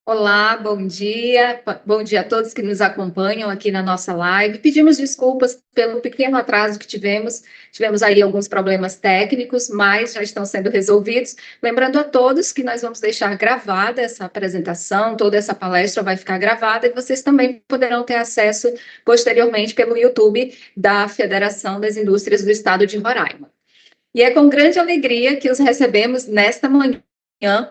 Olá, bom dia. Bom dia a todos que nos acompanham aqui na nossa live. Pedimos desculpas pelo pequeno atraso que tivemos. Tivemos aí alguns problemas técnicos, mas já estão sendo resolvidos. Lembrando a todos que nós vamos deixar gravada essa apresentação, toda essa palestra vai ficar gravada e vocês também poderão ter acesso posteriormente pelo YouTube da Federação das Indústrias do Estado de Roraima. E é com grande alegria que os recebemos nesta manhã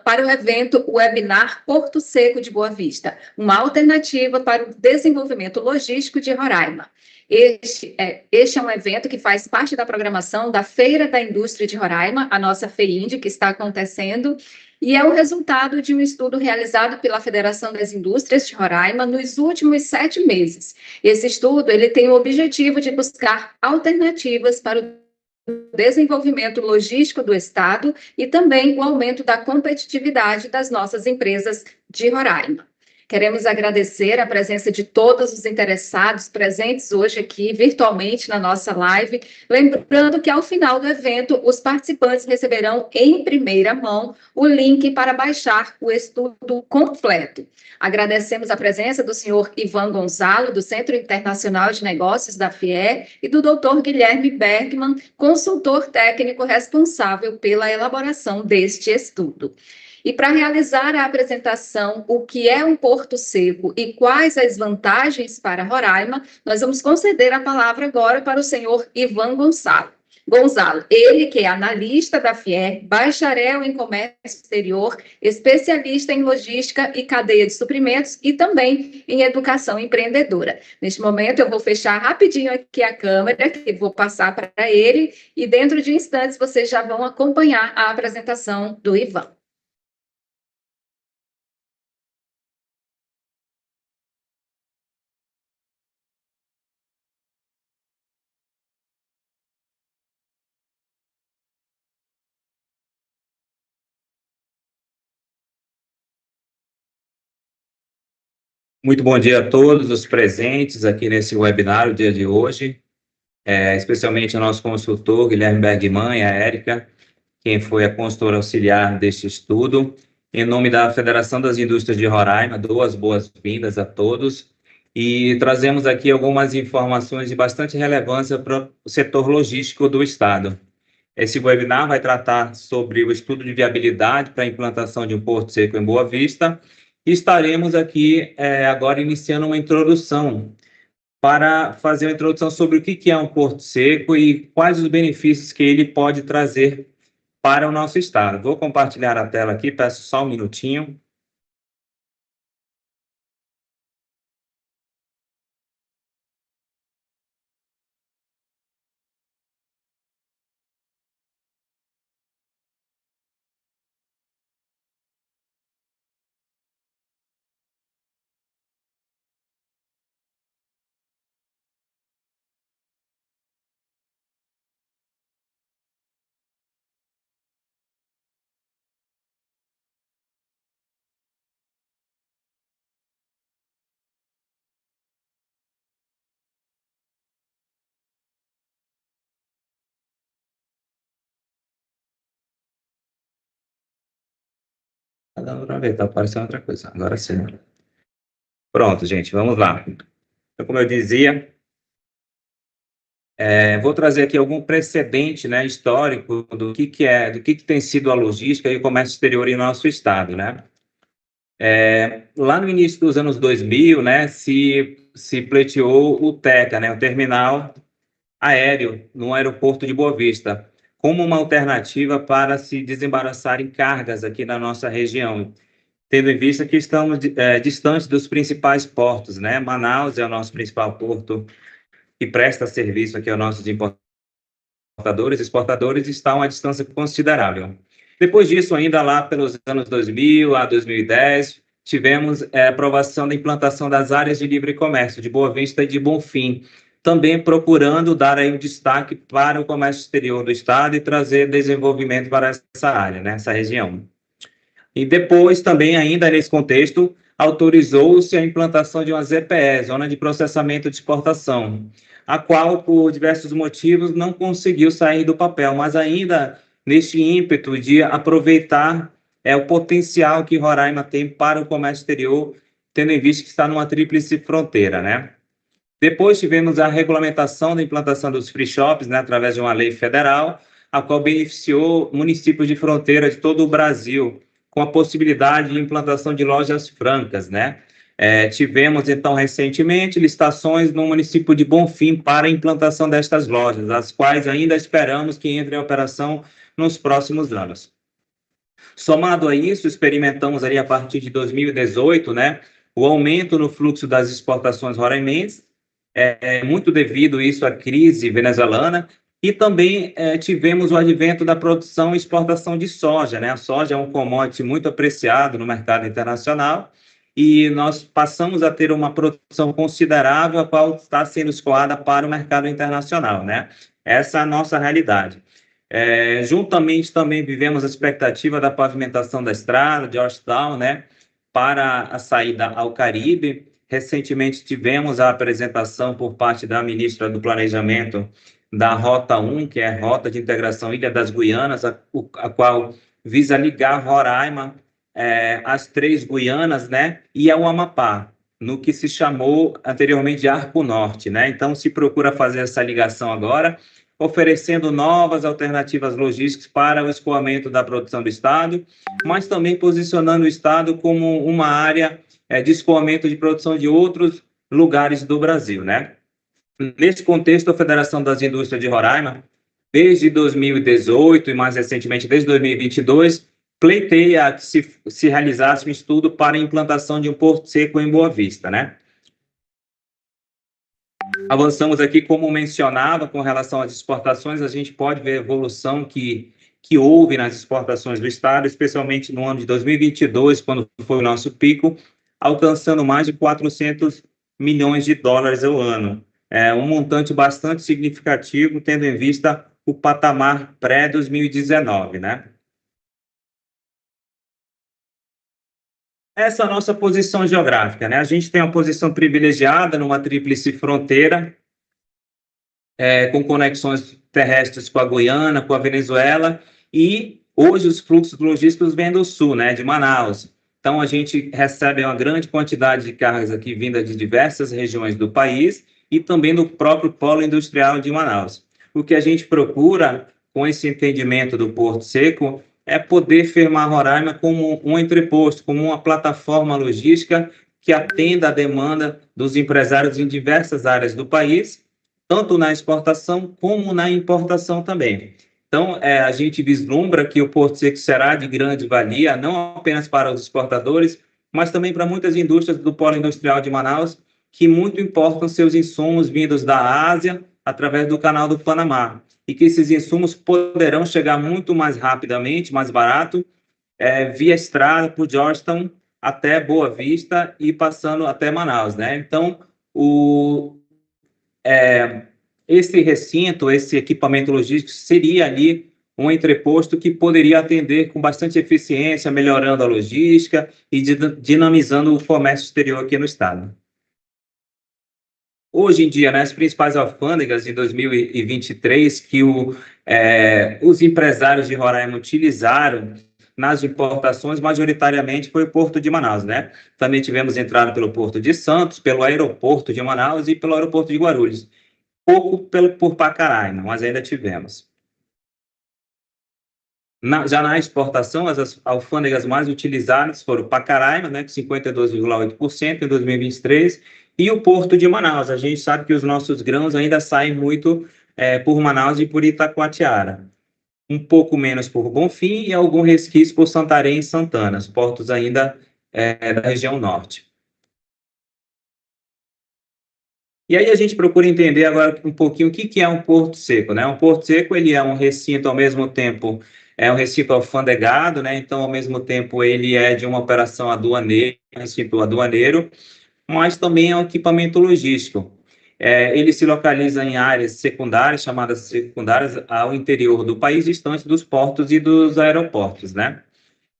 para o evento Webinar Porto Seco de Boa Vista, uma alternativa para o desenvolvimento logístico de Roraima. Este é um evento que faz parte da programação da Feira da Indústria de Roraima, a nossa FEIND, que está acontecendo, e é o resultado de um estudo realizado pela Federação das Indústrias de Roraima nos últimos 7 meses. Esse estudo ele tem o objetivo de buscar alternativas para o desenvolvimento logístico do Estado e também o aumento da competitividade das nossas empresas de Roraima. Queremos agradecer a presença de todos os interessados presentes hoje aqui, virtualmente, na nossa live. Lembrando que, ao final do evento, os participantes receberão em primeira mão o link para baixar o estudo completo. Agradecemos a presença do senhor Ivan Gonzalo, do Centro Internacional de Negócios da FIE, e do doutor Guilherme Bergman, consultor técnico responsável pela elaboração deste estudo. E para realizar a apresentação, o que é um porto seco e quais as vantagens para Roraima, nós vamos conceder a palavra agora para o senhor Ivan Gonzalo. Ele que é analista da FIE, bacharel em comércio exterior, especialista em logística e cadeia de suprimentos e também em educação empreendedora. Neste momento eu vou fechar rapidinho aqui a câmera, que vou passar para ele, e dentro de instantes vocês já vão acompanhar a apresentação do Ivan. Muito bom dia a todos os presentes aqui nesse webinar, o dia de hoje, especialmente ao nosso consultor, Guilherme Bergman, e a Érica, quem foi a consultora auxiliar deste estudo. Em nome da Federação das Indústrias de Roraima, dou as boas-vindas a todos e trazemos aqui algumas informações de bastante relevância para o setor logístico do Estado. Esse webinar vai tratar sobre o estudo de viabilidade para a implantação de um porto seco em Boa Vista. Estaremos aqui agora iniciando uma introdução para fazer uma introdução sobre o que é um porto seco e quais os benefícios que ele pode trazer para o nosso estado. Vou compartilhar a tela aqui, peço só um minutinho. Está dando para ver, está aparecendo outra coisa. Agora sim. Pronto, gente, vamos lá. Então, como eu dizia, vou trazer aqui algum precedente, né, histórico do que tem sido a logística e o comércio exterior em nosso estado, né? Lá no início dos anos 2000, né, se pleiteou o TECA, né, o Terminal Aéreo, no aeroporto de Boa Vista, como uma alternativa para se desembaraçarem cargas aqui na nossa região, tendo em vista que estamos distantes dos principais portos, né? Manaus é o nosso principal porto que presta serviço aqui ao nosso de importação importadores e exportadores está a uma distância considerável. Depois disso, ainda lá pelos anos 2000 a 2010, tivemos a aprovação da implantação das áreas de livre comércio de Boa Vista e de Bonfim, também procurando dar aí um destaque para o comércio exterior do estado e trazer desenvolvimento para essa área, né, essa região. E depois, também, ainda nesse contexto, autorizou-se a implantação de uma ZPE, Zona de Processamento de Exportação, a qual, por diversos motivos, não conseguiu sair do papel, mas ainda neste ímpeto de aproveitar o potencial que Roraima tem para o comércio exterior, tendo em vista que está numa tríplice fronteira, né? Depois tivemos a regulamentação da implantação dos free shops, né, através de uma lei federal, a qual beneficiou municípios de fronteira de todo o Brasil, com a possibilidade de implantação de lojas francas, né? Tivemos, então, recentemente, licitações no município de Bonfim para a implantação destas lojas, as quais ainda esperamos que entrem em operação nos próximos anos. Somado a isso, experimentamos ali a partir de 2018, né, o aumento no fluxo das exportações roraimenses, muito devido isso à crise venezuelana, e também tivemos o advento da produção e exportação de soja, né? A soja é um commodity muito apreciado no mercado internacional, e nós passamos a ter uma produção considerável, a qual está sendo escoada para o mercado internacional, né? Essa é a nossa realidade. Juntamente também vivemos a expectativa da pavimentação da estrada de Georgetown, né, para a saída ao Caribe. Recentemente tivemos a apresentação por parte da ministra do Planejamento da Rota 1, que é a Rota de Integração Ilha das Guianas, a qual visa ligar Roraima às 3 Guianas, né, e ao Amapá, no que se chamou anteriormente de Arco Norte, né? Então, se procura fazer essa ligação agora, oferecendo novas alternativas logísticas para o escoamento da produção do Estado, mas também posicionando o Estado como uma área de escoamento de produção de outros lugares do Brasil, né? Nesse contexto, a Federação das Indústrias de Roraima, desde 2018 e mais recentemente desde 2022, pleiteia que se realizasse um estudo para a implantação de um porto seco em Boa Vista, né? Avançamos aqui, como mencionava, com relação às exportações, a gente pode ver a evolução que houve nas exportações do Estado, especialmente no ano de 2022, quando foi o nosso pico, alcançando mais de 400 milhões de dólares ao ano. É um montante bastante significativo, tendo em vista o patamar pré-2019, né? Essa é a nossa posição geográfica, né? A gente tem uma posição privilegiada numa tríplice fronteira, com conexões terrestres com a Guiana, com a Venezuela, e hoje os fluxos logísticos vêm do sul, né, de Manaus. Então, a gente recebe uma grande quantidade de cargas aqui vinda de diversas regiões do país e também do próprio polo industrial de Manaus. O que a gente procura, com esse entendimento do Porto Seco, é poder firmar Roraima como um entreposto, como uma plataforma logística que atenda à demanda dos empresários em diversas áreas do país, tanto na exportação como na importação também. Então, a gente vislumbra que o Porto Seco será de grande valia, não apenas para os exportadores, mas também para muitas indústrias do polo industrial de Manaus, que muito importam seus insumos vindos da Ásia, através do Canal do Panamá, e que esses insumos poderão chegar muito mais rapidamente, mais barato, via estrada por Georgetown até Boa Vista e passando até Manaus, né? Então, esse recinto, esse equipamento logístico seria ali um entreposto que poderia atender com bastante eficiência, melhorando a logística e dinamizando o comércio exterior aqui no estado. Hoje em dia, né, as principais alfândegas em 2023 que os empresários de Roraima utilizaram nas importações, majoritariamente foi o Porto de Manaus, né? Também tivemos entrada pelo Porto de Santos, pelo Aeroporto de Manaus e pelo Aeroporto de Guarulhos. Pouco por Pacaraima, mas ainda tivemos. Já na exportação, as alfândegas mais utilizadas foram Pacaraima, né, com 52,8% em 2023, e o Porto de Manaus. A gente sabe que os nossos grãos ainda saem muito por Manaus e por Itacoatiara. Um pouco menos por Bonfim e algum resquício por Santarém e Santana, os portos ainda da região norte. E aí a gente procura entender agora um pouquinho o que é um porto seco, né? Um porto seco, ele é um recinto ao mesmo tempo, é um recinto alfandegado, né? Então, ao mesmo tempo, ele é de uma operação aduaneira, um recinto aduaneiro, mas também é um equipamento logístico. Ele se localiza em áreas secundárias, chamadas secundárias, ao interior do país, distante dos portos e dos aeroportos, né?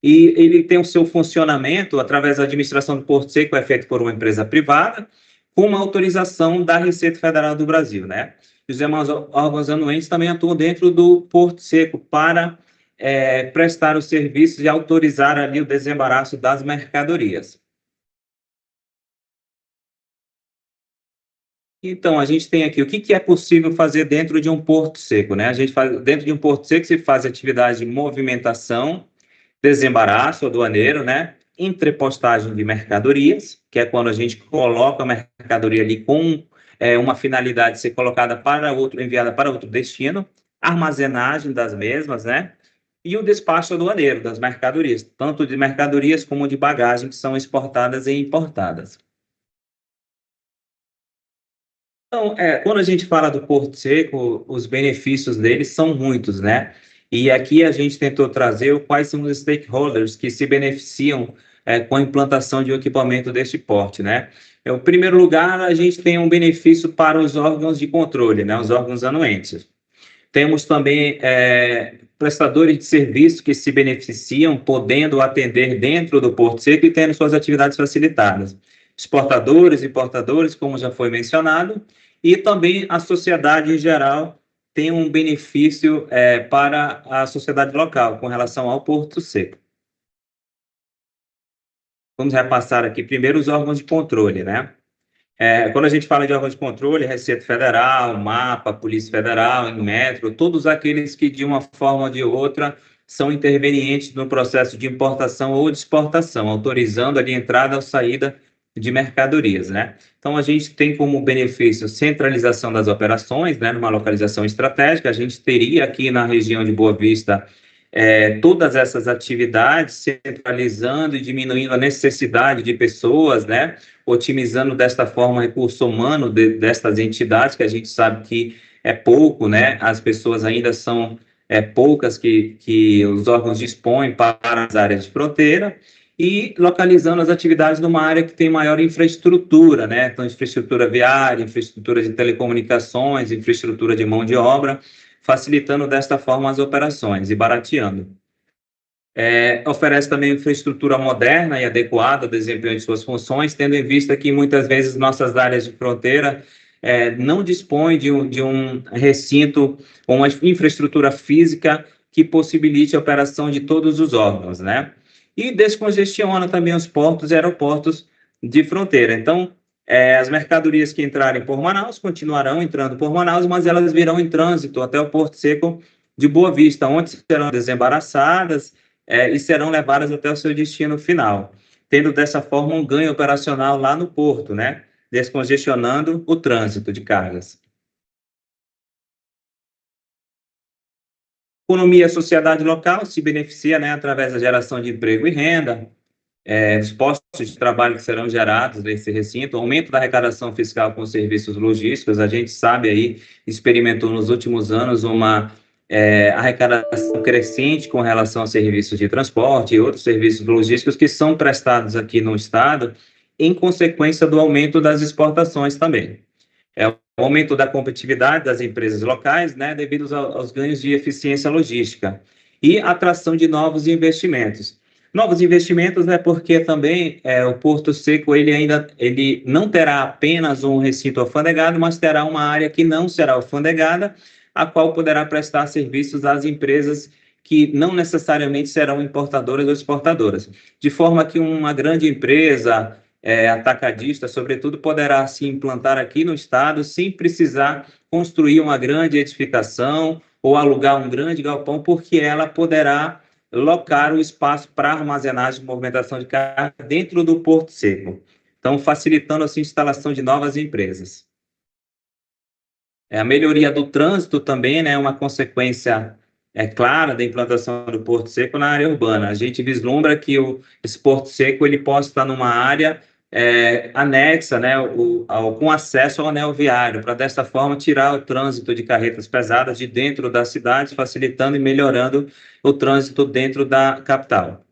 E ele tem o seu funcionamento através da administração do Porto Seco, é feito por uma empresa privada, com uma autorização da Receita Federal do Brasil, né? Os demais órgãos anuentes também atuam dentro do Porto Seco para prestar os serviços e autorizar ali o desembaraço das mercadorias. Então, a gente tem aqui o que é possível fazer dentro de um porto seco, né? Dentro de um porto seco se faz atividade de movimentação, desembaraço aduaneiro, né? Entrepostagem de mercadorias, que é quando a gente coloca a mercadoria ali com uma finalidade de ser colocada para outro, enviada para outro destino, armazenagem das mesmas, né? E o despacho aduaneiro das mercadorias, tanto de mercadorias como de bagagem que são exportadas e importadas. Então, quando a gente fala do Porto Seco, os benefícios deles são muitos, né? E aqui a gente tentou trazer quais são os stakeholders que se beneficiam com a implantação de um equipamento deste porte, né? Em primeiro lugar, a gente tem um benefício para os órgãos de controle, né? Os órgãos anuentes. Temos também prestadores de serviço que se beneficiam, podendo atender dentro do Porto Seco e tendo suas atividades facilitadas. Exportadores, importadores, como já foi mencionado, e também a sociedade em geral tem um benefício para a sociedade local com relação ao Porto Seco. Vamos repassar aqui primeiro os órgãos de controle, né? Quando a gente fala de órgãos de controle, Receita Federal, MAPA, Polícia Federal, Inmetro, todos aqueles que, de uma forma ou de outra, são intervenientes no processo de importação ou de exportação, autorizando ali a entrada ou saída de mercadorias, né? Então, a gente tem como benefício centralização das operações, né, numa localização estratégica. A gente teria aqui na região de Boa Vista todas essas atividades, centralizando e diminuindo a necessidade de pessoas, né? Otimizando desta forma o recurso humano destas entidades, que a gente sabe que é pouco, né? As pessoas ainda são poucas que os órgãos dispõem para as áreas de fronteira, e localizando as atividades numa área que tem maior infraestrutura, né? Então, infraestrutura viária, infraestrutura de telecomunicações, infraestrutura de mão de obra, facilitando desta forma as operações e barateando. Oferece também infraestrutura moderna e adequada ao desempenho de suas funções, tendo em vista que muitas vezes nossas áreas de fronteira não dispõem de um recinto ou uma infraestrutura física que possibilite a operação de todos os órgãos, né? E descongestiona também os portos e aeroportos de fronteira. Então, as mercadorias que entrarem por Manaus continuarão entrando por Manaus, mas elas virão em trânsito até o Porto Seco de Boa Vista, onde serão desembaraçadas e serão levadas até o seu destino final, tendo dessa forma um ganho operacional lá no porto, né? Descongestionando o trânsito de cargas. Economia e sociedade local se beneficia, né, através da geração de emprego e renda, os postos de trabalho que serão gerados nesse recinto, aumento da arrecadação fiscal com serviços logísticos. A gente sabe aí, experimentou nos últimos anos uma arrecadação crescente com relação a serviços de transporte e outros serviços logísticos que são prestados aqui no estado, em consequência do aumento das exportações também. O aumento da competitividade das empresas locais, né, devido aos ganhos de eficiência logística e atração de novos investimentos. Novos investimentos, né, porque também o Porto Seco ele não terá apenas um recinto alfandegado, mas terá uma área que não será alfandegada, a qual poderá prestar serviços às empresas que não necessariamente serão importadoras ou exportadoras, de forma que uma grande empresa atacadista, sobretudo, poderá se implantar aqui no estado sem precisar construir uma grande edificação ou alugar um grande galpão, porque ela poderá locar o espaço para armazenagem e movimentação de carga dentro do Porto Seco, então facilitando assim a instalação de novas empresas. A melhoria do trânsito também, né, é uma consequência clara da implantação do Porto Seco na área urbana. A gente vislumbra que esse Porto Seco ele possa estar numa área anexa, né, com acesso ao anel viário, para desta forma tirar o trânsito de carretas pesadas de dentro da cidade, facilitando e melhorando o trânsito dentro da capital.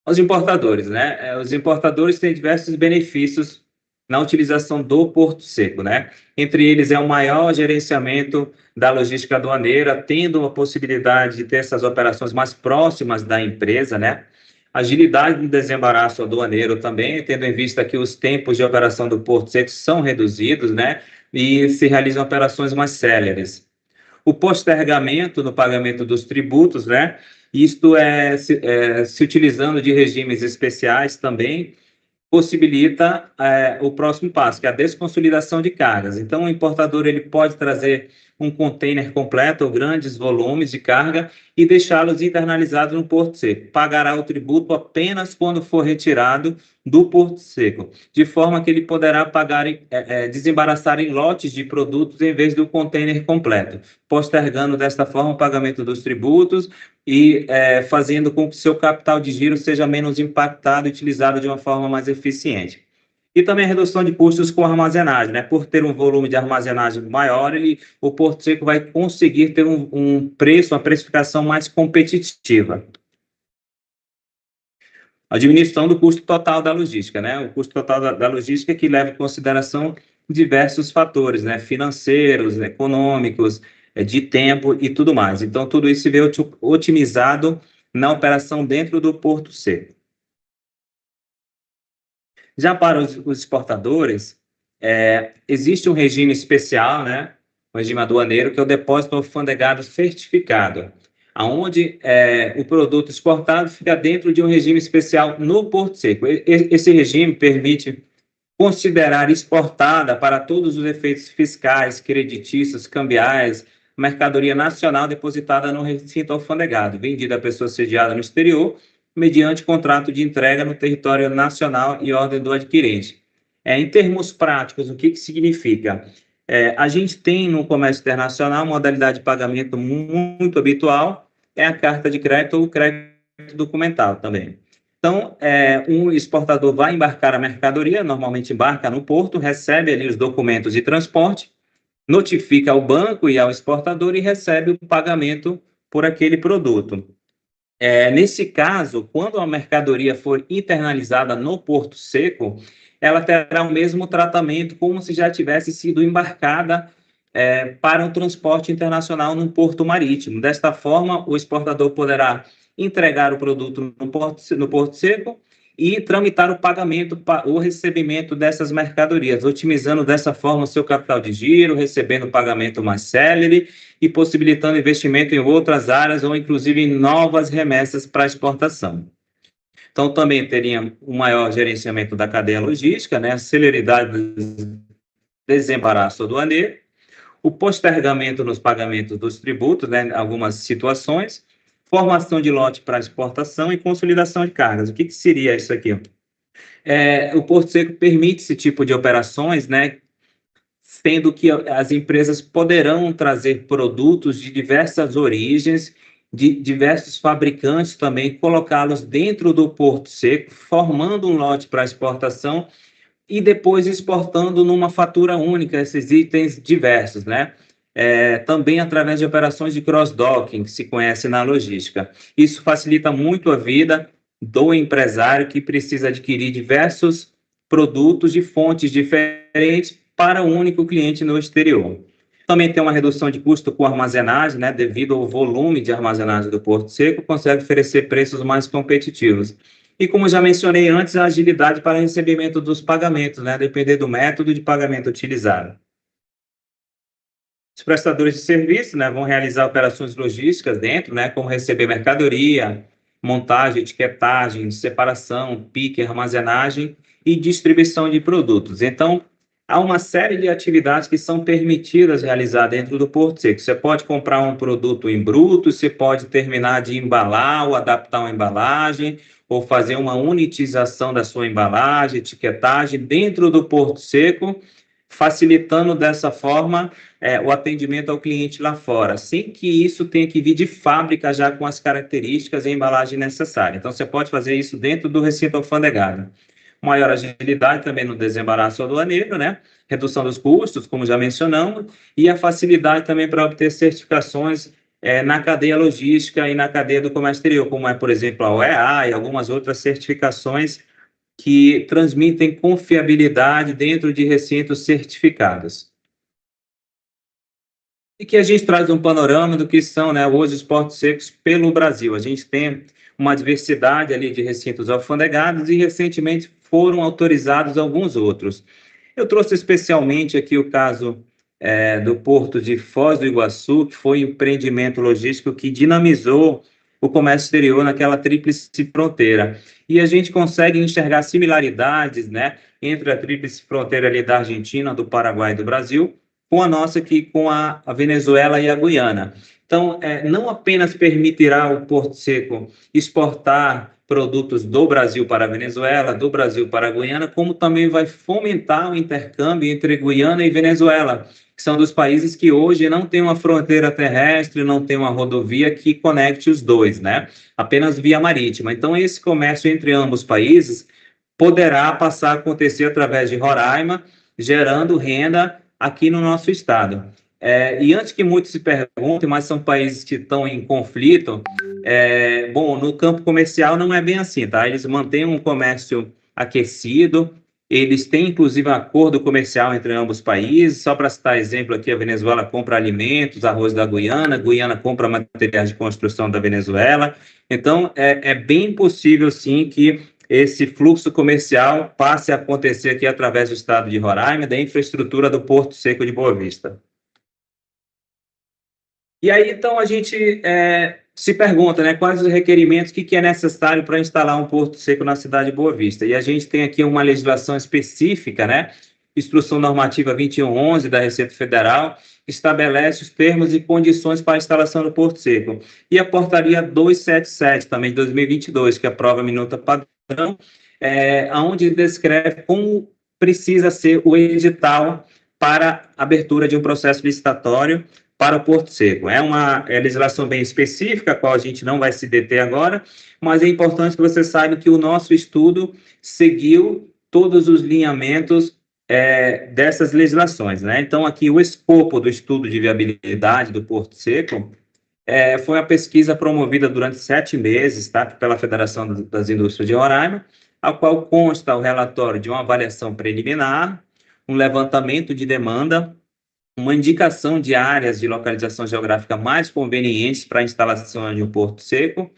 Os importadores, né? Os importadores têm diversos benefícios na utilização do Porto Seco, né? Entre eles é o maior gerenciamento da logística aduaneira, tendo a possibilidade de ter essas operações mais próximas da empresa, né? Agilidade no desembaraço aduaneiro também, tendo em vista que os tempos de operação do Porto Seco são reduzidos, né? E se realizam operações mais céleres. O postergamento no pagamento dos tributos, né? Isto se utilizando de regimes especiais também, possibilita o próximo passo, que é a desconsolidação de cargas. Então, o importador ele pode trazer um container completo ou grandes volumes de carga e deixá-los internalizados no Porto Seco. Pagará o tributo apenas quando for retirado do Porto Seco, de forma que ele poderá pagar, desembaraçar em lotes de produtos em vez do container completo, postergando desta forma o pagamento dos tributos e fazendo com que seu capital de giro seja menos impactado e utilizado de uma forma mais eficiente. E também a redução de custos com armazenagem, né? Por ter um volume de armazenagem maior, o Porto Seco vai conseguir ter um preço, uma precificação mais competitiva. A diminuição do custo total da logística, né? O custo total da logística que leva em consideração diversos fatores, né? Financeiros, econômicos, de tempo e tudo mais. Então, tudo isso se vê otimizado na operação dentro do Porto Seco. Já para os exportadores, existe um regime especial, né? O regime aduaneiro, que é o depósito alfandegado certificado, aonde o produto exportado fica dentro de um regime especial no Porto Seco. Esse regime permite considerar exportada para todos os efeitos fiscais, creditícios, cambiais, mercadoria nacional depositada no recinto alfandegado, vendida a pessoa sediada no exterior, mediante contrato de entrega no território nacional e ordem do adquirente. Em termos práticos, o que significa? A gente tem no comércio internacional uma modalidade de pagamento muito habitual, é a carta de crédito ou crédito documental também. Então, um exportador vai embarcar a mercadoria, normalmente embarca no porto, recebe ali os documentos de transporte, notifica ao banco e ao exportador e recebe o pagamento por aquele produto. Nesse caso, quando a mercadoria for internalizada no Porto Seco, ela terá o mesmo tratamento como se já tivesse sido embarcada para um transporte internacional num porto marítimo. Desta forma, o exportador poderá entregar o produto no Porto Seco e tramitar o pagamento, o recebimento dessas mercadorias, otimizando dessa forma o seu capital de giro, recebendo o pagamento mais célere e possibilitando investimento em outras áreas ou inclusive em novas remessas para exportação. Então, também teria um maior gerenciamento da cadeia logística, né, a celeridade do desembaraço aduaneiro, o postergamento nos pagamentos dos tributos, né, em algumas situações, formação de lote para exportação e consolidação de cargas. O que seria isso aqui? O Porto Seco permite esse tipo de operações, né, sendo que as empresas poderão trazer produtos de diversas origens, de diversos fabricantes também, colocá-los dentro do Porto Seco, formando um lote para exportação e depois exportando numa fatura única esses itens diversos, né? Também através de operações de cross-docking, que se conhece na logística. Isso facilita muito a vida do empresário que precisa adquirir diversos produtos de fontes diferentes para um único cliente no exterior. Também tem uma redução de custo com armazenagem, né? Devido ao volume de armazenagem do Porto Seco, consegue oferecer preços mais competitivos. E como já mencionei antes, a agilidade para recebimento dos pagamentos, né? Depender do método de pagamento utilizado. Os prestadores de serviço, né, vão realizar operações logísticas dentro, né, como receber mercadoria, montagem, etiquetagem, separação, pique, armazenagem e distribuição de produtos. Então, há uma série de atividades que são permitidas realizar dentro do Porto Seco. Você pode comprar um produto em bruto, você pode terminar de embalar ou adaptar uma embalagem, ou fazer uma unitização da sua embalagem, etiquetagem dentro do Porto Seco, facilitando dessa forma o atendimento ao cliente lá fora, sem que isso tenha que vir de fábrica já com as características e embalagem necessária. Então, você pode fazer isso dentro do recinto alfandegado. Maior agilidade também no desembaraço aduaneiro, né? Redução dos custos, como já mencionamos, e a facilidade também para obter certificações na cadeia logística e na cadeia do comércio exterior, como é, por exemplo, a OEA e algumas outras certificações que transmitem confiabilidade dentro de recintos certificados. E que a gente traz um panorama do que são, né, hoje os portos secos pelo Brasil. A gente tem uma diversidade ali de recintos alfandegados e recentemente foram autorizados alguns outros. Eu trouxe especialmente aqui o caso do Porto de Foz do Iguaçu, que foi um empreendimento logístico que dinamizou o comércio exterior naquela tríplice fronteira. E a gente consegue enxergar similaridades, né, entre a tríplice fronteira ali da Argentina, do Paraguai e do Brasil, com a nossa aqui, com a Venezuela e a Guiana. Então, não apenas permitirá o Porto Seco exportar produtos do Brasil para a Venezuela, do Brasil para a Guiana, como também vai fomentar o intercâmbio entre Guiana e Venezuela, que são dos países que hoje não têm uma fronteira terrestre, não tem uma rodovia que conecte os dois, né? Apenas via marítima. Então, esse comércio entre ambos países poderá passar a acontecer através de Roraima, gerando renda aqui no nosso estado. E antes que muitos se perguntem, mas são países que estão em conflito, bom, no campo comercial não é bem assim, tá? Eles mantêm um comércio aquecido, eles têm, inclusive, um acordo comercial entre ambos os países. Só para citar exemplo aqui, a Venezuela compra alimentos, arroz da Guiana, a Guiana compra materiais de construção da Venezuela. Então, é bem possível, sim, que esse fluxo comercial passe a acontecer aqui através do estado de Roraima, da infraestrutura do Porto Seco de Boa Vista. E aí, então, a gente se pergunta, né, quais os requerimentos, o que é necessário para instalar um Porto Seco na cidade de Boa Vista. E a gente tem aqui uma legislação específica, né, Instrução Normativa 2111 da Receita Federal, estabelece os termos e condições para a instalação do Porto Seco. E a Portaria 277, também de 2022, que aprova a minuta padrão, onde descreve como precisa ser o edital para abertura de um processo licitatório para o Porto Seco. É uma legislação bem específica, a qual a gente não vai se deter agora, mas é importante que você saiba que o nosso estudo seguiu todos os lineamentos dessas legislações, né? Então, aqui, o escopo do estudo de viabilidade do Porto Seco foi uma pesquisa promovida durante 7 meses, tá? Pela Federação das Indústrias de Roraima, a qual consta o relatório de uma avaliação preliminar, um levantamento de demanda, uma indicação de áreas de localização geográfica mais convenientes para a instalação de um Porto Seco,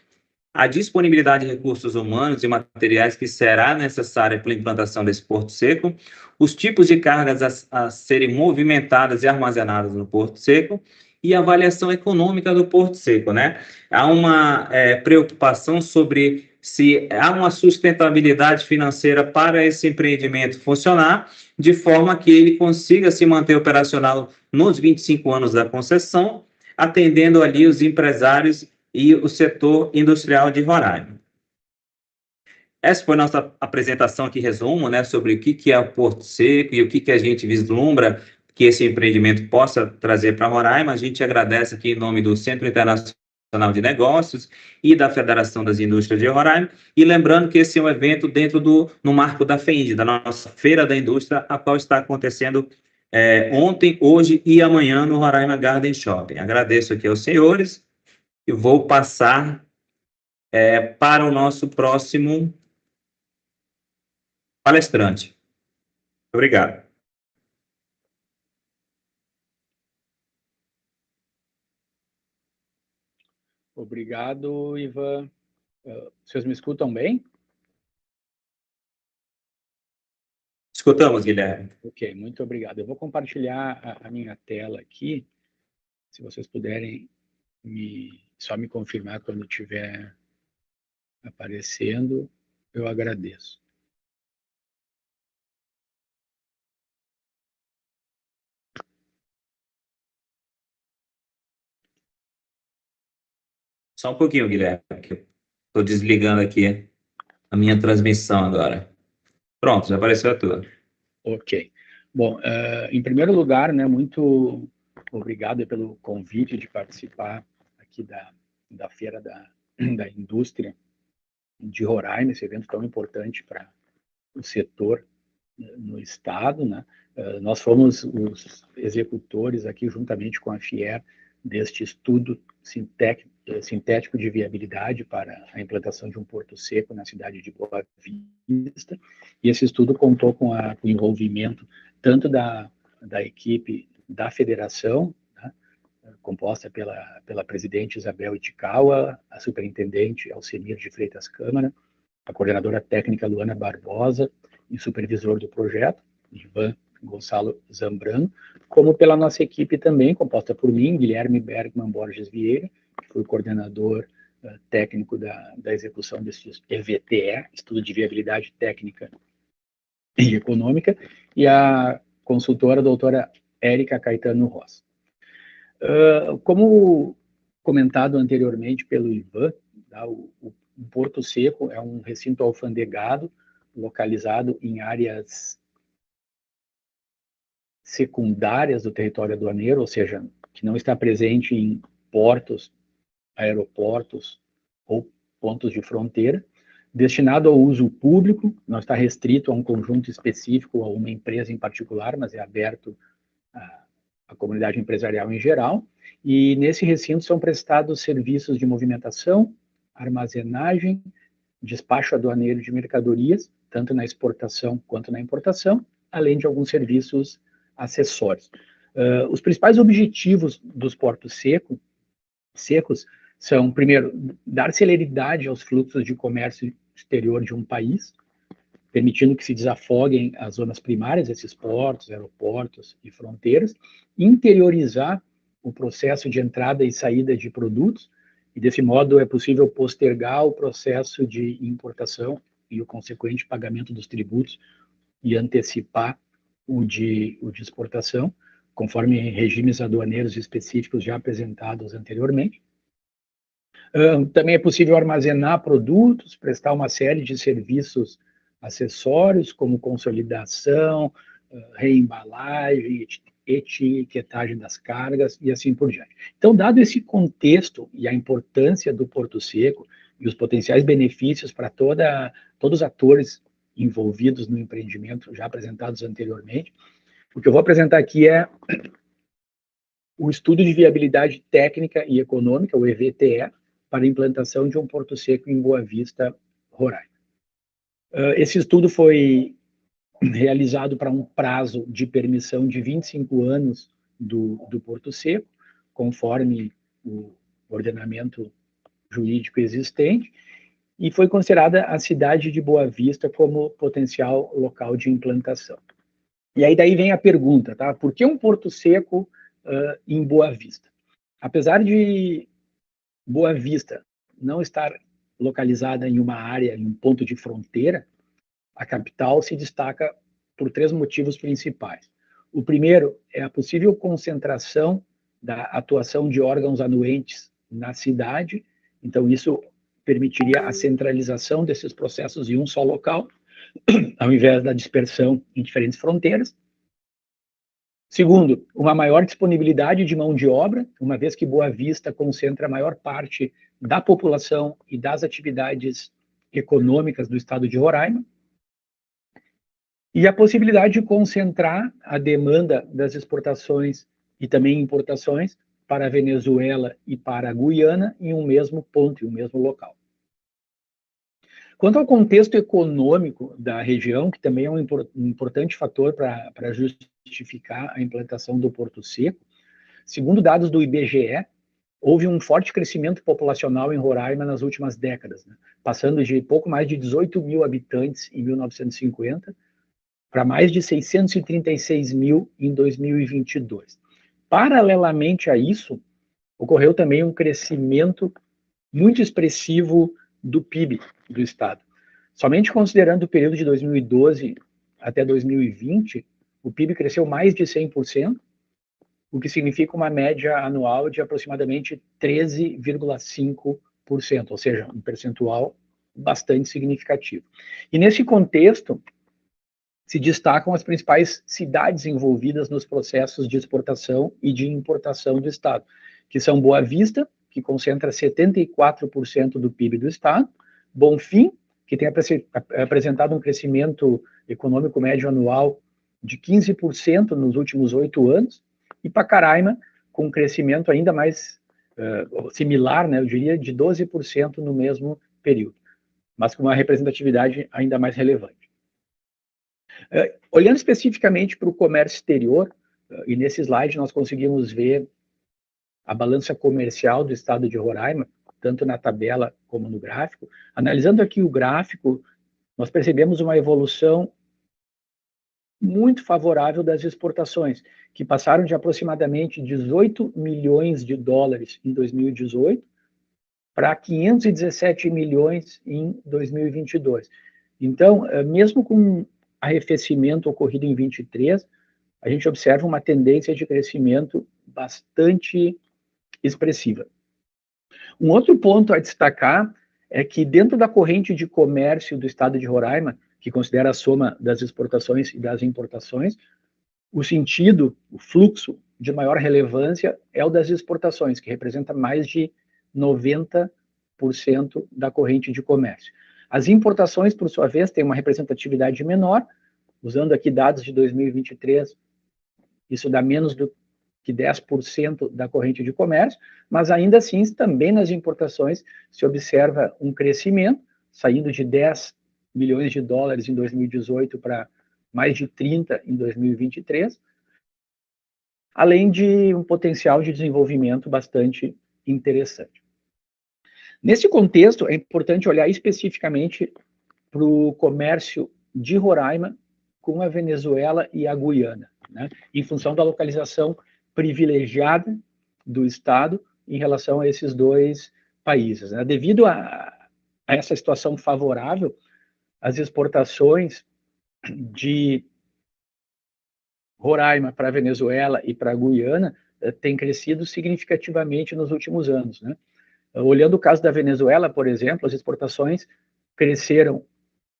a disponibilidade de recursos humanos e materiais que será necessária para a implantação desse Porto Seco, os tipos de cargas a serem movimentadas e armazenadas no Porto Seco e a avaliação econômica do Porto Seco, né? Há uma preocupação sobre se há uma sustentabilidade financeira para esse empreendimento funcionar, de forma que ele consiga se manter operacional nos 25 anos da concessão, atendendo ali os empresários e o setor industrial de Roraima. Essa foi a nossa apresentação aqui, resumo, né, sobre o que é o Porto Seco e o que a gente vislumbra que esse empreendimento possa trazer para Roraima. A gente agradece aqui em nome do Centro Internacional de Negócios e da Federação das Indústrias de Roraima, e lembrando que esse é um evento no marco da FEIND, da nossa Feira da Indústria, a qual está acontecendo ontem, hoje e amanhã no Roraima Garden Shopping. Agradeço aqui aos senhores e vou passar para o nosso próximo palestrante. Obrigado. Obrigado, Ivan. Vocês me escutam bem? Escutamos, Guilherme. Ok, muito obrigado. Eu vou compartilhar a minha tela aqui. Se vocês puderem só me confirmar quando estiver aparecendo, eu agradeço. Só um pouquinho, Guilherme, que eu estou desligando aqui a minha transmissão agora. Pronto, já apareceu a tua. Ok. Bom, em primeiro lugar, né, muito obrigado pelo convite de participar aqui da Feira da Indústria de Roraima, esse evento tão importante para o setor no estado, né? Nós fomos os executores aqui, juntamente com a FIER, deste estudo sintético de viabilidade para a implantação de um porto seco na cidade de Boa Vista, e esse estudo contou com o envolvimento tanto da equipe da federação, né, composta pela presidente Isabel Itikawa, a superintendente Alcemir de Freitas Câmara, a coordenadora técnica Luana Barbosa e supervisor do projeto, Ivan Gonçalo Zambrano, como pela nossa equipe também, composta por mim, Guilherme Bergman Borges Vieira, que foi o coordenador técnico da execução desse EVTE, Estudo de Viabilidade Técnica e Econômica, e a consultora doutora Érica Caetano Ross. Como comentado anteriormente pelo Ivan, tá, o Porto Seco é um recinto alfandegado, localizado em áreas secundárias do território aduaneiro, ou seja, que não está presente em portos, aeroportos ou pontos de fronteira, destinado ao uso público, não está restrito a um conjunto específico, a uma empresa em particular, mas é aberto à comunidade empresarial em geral, e nesse recinto são prestados serviços de movimentação, armazenagem, despacho aduaneiro de mercadorias, tanto na exportação quanto na importação, além de alguns serviços acessórios. Os principais objetivos dos portos secos são, primeiro, dar celeridade aos fluxos de comércio exterior de um país, permitindo que se desafoguem as zonas primárias, esses portos, aeroportos e fronteiras, interiorizar o processo de entrada e saída de produtos, e desse modo é possível postergar o processo de importação e o consequente pagamento dos tributos e antecipar o de exportação, conforme regimes aduaneiros específicos já apresentados anteriormente. Também é possível armazenar produtos, prestar uma série de serviços acessórios, como consolidação, reembalagem, etiquetagem das cargas e assim por diante. Então, dado esse contexto e a importância do Porto Seco e os potenciais benefícios para todos os atores envolvidos no empreendimento já apresentados anteriormente, o que eu vou apresentar aqui é o Estudo de Viabilidade Técnica e Econômica, o EVTE, para a implantação de um porto seco em Boa Vista, Roraima. Esse estudo foi realizado para um prazo de permissão de 25 anos do Porto Seco, conforme o ordenamento jurídico existente, e foi considerada a cidade de Boa Vista como potencial local de implantação. E aí daí vem a pergunta, tá? Por que um Porto Seco em Boa Vista? Apesar de Boa Vista não estar localizada em uma área, em um ponto de fronteira, a capital se destaca por 3 motivos principais. O primeiro é a possível concentração da atuação de órgãos anuentes na cidade, então isso permitiria a centralização desses processos em um só local, ao invés da dispersão em diferentes fronteiras. Segundo, uma maior disponibilidade de mão de obra, uma vez que Boa Vista concentra a maior parte da população e das atividades econômicas do estado de Roraima. E a possibilidade de concentrar a demanda das exportações e também importações para a Venezuela e para a Guiana em um mesmo ponto, em um mesmo local. Quanto ao contexto econômico da região, que também é um importante fator para justificar a implantação do Porto Seco, segundo dados do IBGE, houve um forte crescimento populacional em Roraima nas últimas décadas, né? Passando de pouco mais de 18 mil habitantes em 1950 para mais de 636 mil em 2022. Paralelamente a isso, ocorreu também um crescimento muito expressivo do PIB do estado. Somente considerando o período de 2012 até 2020, o PIB cresceu mais de 100%, o que significa uma média anual de aproximadamente 13,5%, ou seja, um percentual bastante significativo. E nesse contexto, se destacam as principais cidades envolvidas nos processos de exportação e de importação do Estado, que são Boa Vista, que concentra 74% do PIB do Estado, Bonfim, que tem apresentado um crescimento econômico médio anual de 15% nos últimos 8 anos, e Pacaraima, com um crescimento ainda mais similar, né, eu diria, de 12% no mesmo período, mas com uma representatividade ainda mais relevante. Olhando especificamente para o comércio exterior, e nesse slide nós conseguimos ver a balança comercial do estado de Roraima, tanto na tabela como no gráfico. Analisando aqui o gráfico, nós percebemos uma evolução muito favorável das exportações, que passaram de aproximadamente 18 milhões de dólares em 2018 para 517 milhões em 2022. Então, mesmo com arrefecimento ocorrido em 23, a gente observa uma tendência de crescimento bastante expressiva. Um outro ponto a destacar é que dentro da corrente de comércio do estado de Roraima, que considera a soma das exportações e das importações, o sentido, o fluxo de maior relevância é o das exportações, que representa mais de 90% da corrente de comércio. As importações, por sua vez, têm uma representatividade menor, usando aqui dados de 2023, isso dá menos do que 10% da corrente de comércio, mas ainda assim, também nas importações, se observa um crescimento, saindo de 10 milhões de dólares em 2018 para mais de 30 em 2023, além de um potencial de desenvolvimento bastante interessante. Nesse contexto, é importante olhar especificamente para o comércio de Roraima com a Venezuela e a Guiana, né, em função da localização privilegiada do Estado em relação a esses dois países, né. Devido a essa situação favorável, as exportações de Roraima para a Venezuela e para a Guiana têm crescido significativamente nos últimos anos, né. Olhando o caso da Venezuela, por exemplo, as exportações cresceram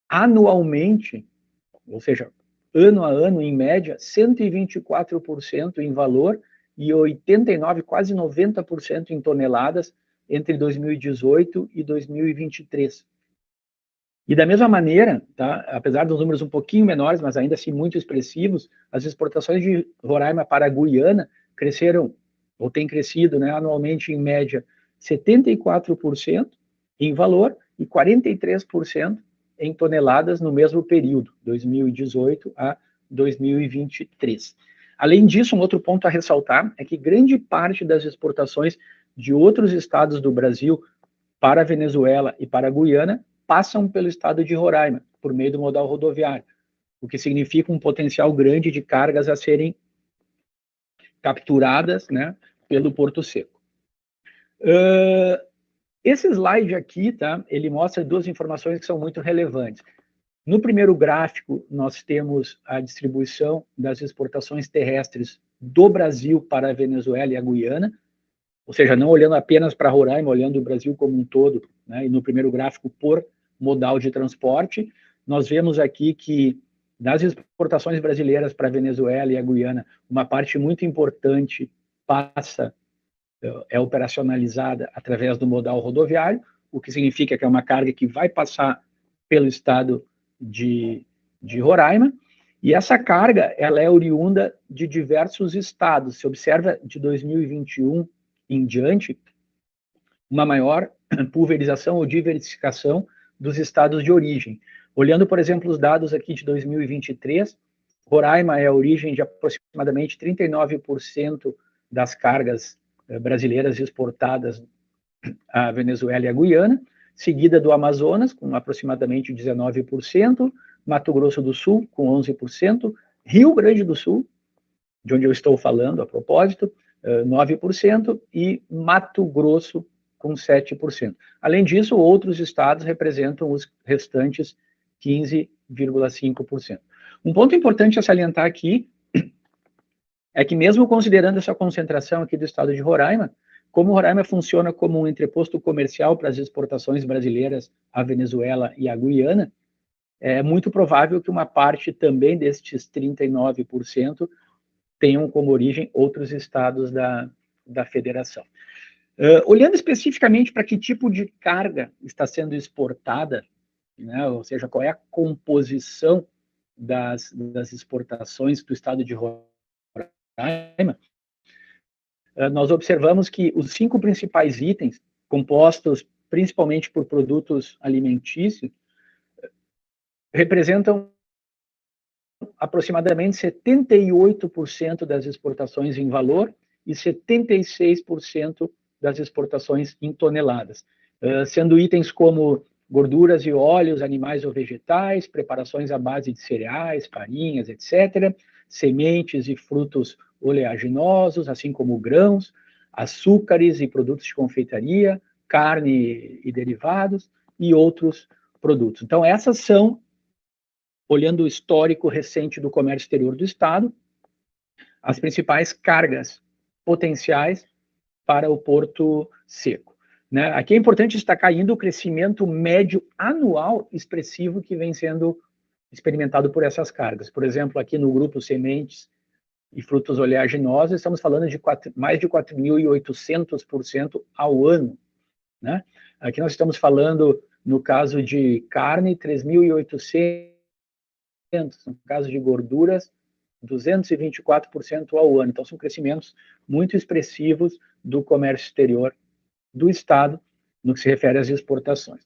anualmente, ou seja, ano a ano, em média, 124% em valor e 89%, quase 90% em toneladas entre 2018 e 2023. E da mesma maneira, tá, apesar dos números um pouquinho menores, mas ainda assim muito expressivos, as exportações de Roraima para a Guiana cresceram, ou têm crescido, né, anualmente, em média, 74% em valor e 43% em toneladas no mesmo período, 2018 a 2023. Além disso, um outro ponto a ressaltar é que grande parte das exportações de outros estados do Brasil para a Venezuela e para a Guiana passam pelo estado de Roraima, por meio do modal rodoviário, o que significa um potencial grande de cargas a serem capturadas, né, pelo Porto Seco. Esse slide aqui, tá, ele mostra duas informações que são muito relevantes. No primeiro gráfico, nós temos a distribuição das exportações terrestres do Brasil para a Venezuela e a Guiana, ou seja, não olhando apenas para Roraima, olhando o Brasil como um todo, né, e no primeiro gráfico por modal de transporte, nós vemos aqui que das exportações brasileiras para a Venezuela e a Guiana, uma parte muito importante é operacionalizada através do modal rodoviário, o que significa que é uma carga que vai passar pelo estado de Roraima, e essa carga ela é oriunda de diversos estados. Se observa de 2021 em diante, uma maior pulverização ou diversificação dos estados de origem. Olhando, por exemplo, os dados aqui de 2023, Roraima é a origem de aproximadamente 39% das cargas brasileiras exportadas à Venezuela e à Guiana, seguida do Amazonas, com aproximadamente 19%, Mato Grosso do Sul, com 11%, Rio Grande do Sul, de onde eu estou falando a propósito, 9%, e Mato Grosso, com 7%. Além disso, outros estados representam os restantes 15,5%. Um ponto importante a salientar aqui é que, mesmo considerando essa concentração aqui do estado de Roraima, como Roraima funciona como um entreposto comercial para as exportações brasileiras à Venezuela e à Guiana, é muito provável que uma parte também destes 39% tenham como origem outros estados da federação. Olhando especificamente para que tipo de carga está sendo exportada, né, ou seja, qual é a composição das exportações do estado de Roraima, nós observamos que os 5 principais itens, compostos principalmente por produtos alimentícios, representam aproximadamente 78% das exportações em valor e 76% das exportações em toneladas, sendo itens como gorduras e óleos, animais ou vegetais, preparações à base de cereais, farinhas, etc., sementes e frutos oleaginosos, assim como grãos, açúcares e produtos de confeitaria, carne e derivados e outros produtos. Então, essas são, olhando o histórico recente do comércio exterior do Estado, as principais cargas potenciais para o Porto Seco. Né? Aqui é importante destacar ainda o crescimento médio anual expressivo que vem sendo experimentado por essas cargas. Por exemplo, aqui no grupo sementes e frutos oleaginosos, estamos falando de mais de 4.800% ao ano. Né? Aqui nós estamos falando, no caso de carne, 3.800%, no caso de gorduras, 224% ao ano. Então, são crescimentos muito expressivos do comércio exterior do Estado, no que se refere às exportações.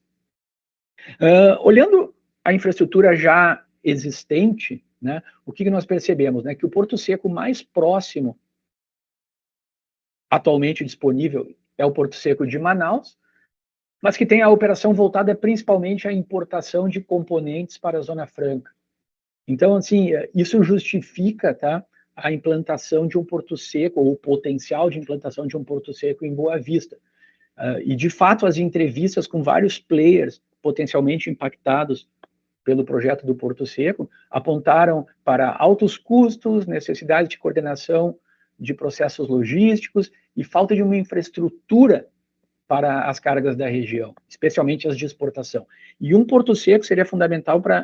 Olhando a infraestrutura já existente, né, o que nós percebemos? Né, que o Porto Seco mais próximo, atualmente disponível, é o Porto Seco de Manaus, mas que tem a operação voltada principalmente à importação de componentes para a Zona Franca. Então, assim, isso justifica, tá, a implantação de um Porto Seco, ou o potencial de implantação de um Porto Seco em Boa Vista. E, de fato, as entrevistas com vários players potencialmente impactados pelo projeto do Porto Seco apontaram para altos custos, necessidade de coordenação de processos logísticos e falta de uma infraestrutura para as cargas da região, especialmente as de exportação. E um Porto Seco seria fundamental para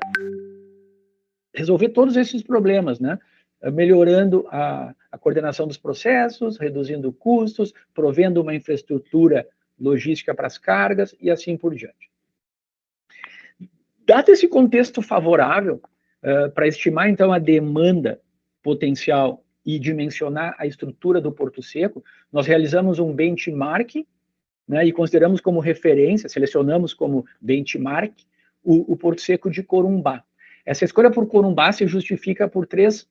resolver todos esses problemas, né? Melhorando a coordenação dos processos, reduzindo custos, provendo uma infraestrutura logística para as cargas e assim por diante. Dado esse contexto favorável, para estimar então a demanda potencial e dimensionar a estrutura do Porto Seco, nós realizamos um benchmark, né, e consideramos como referência, selecionamos como benchmark o Porto Seco de Corumbá. Essa escolha por Corumbá se justifica por 3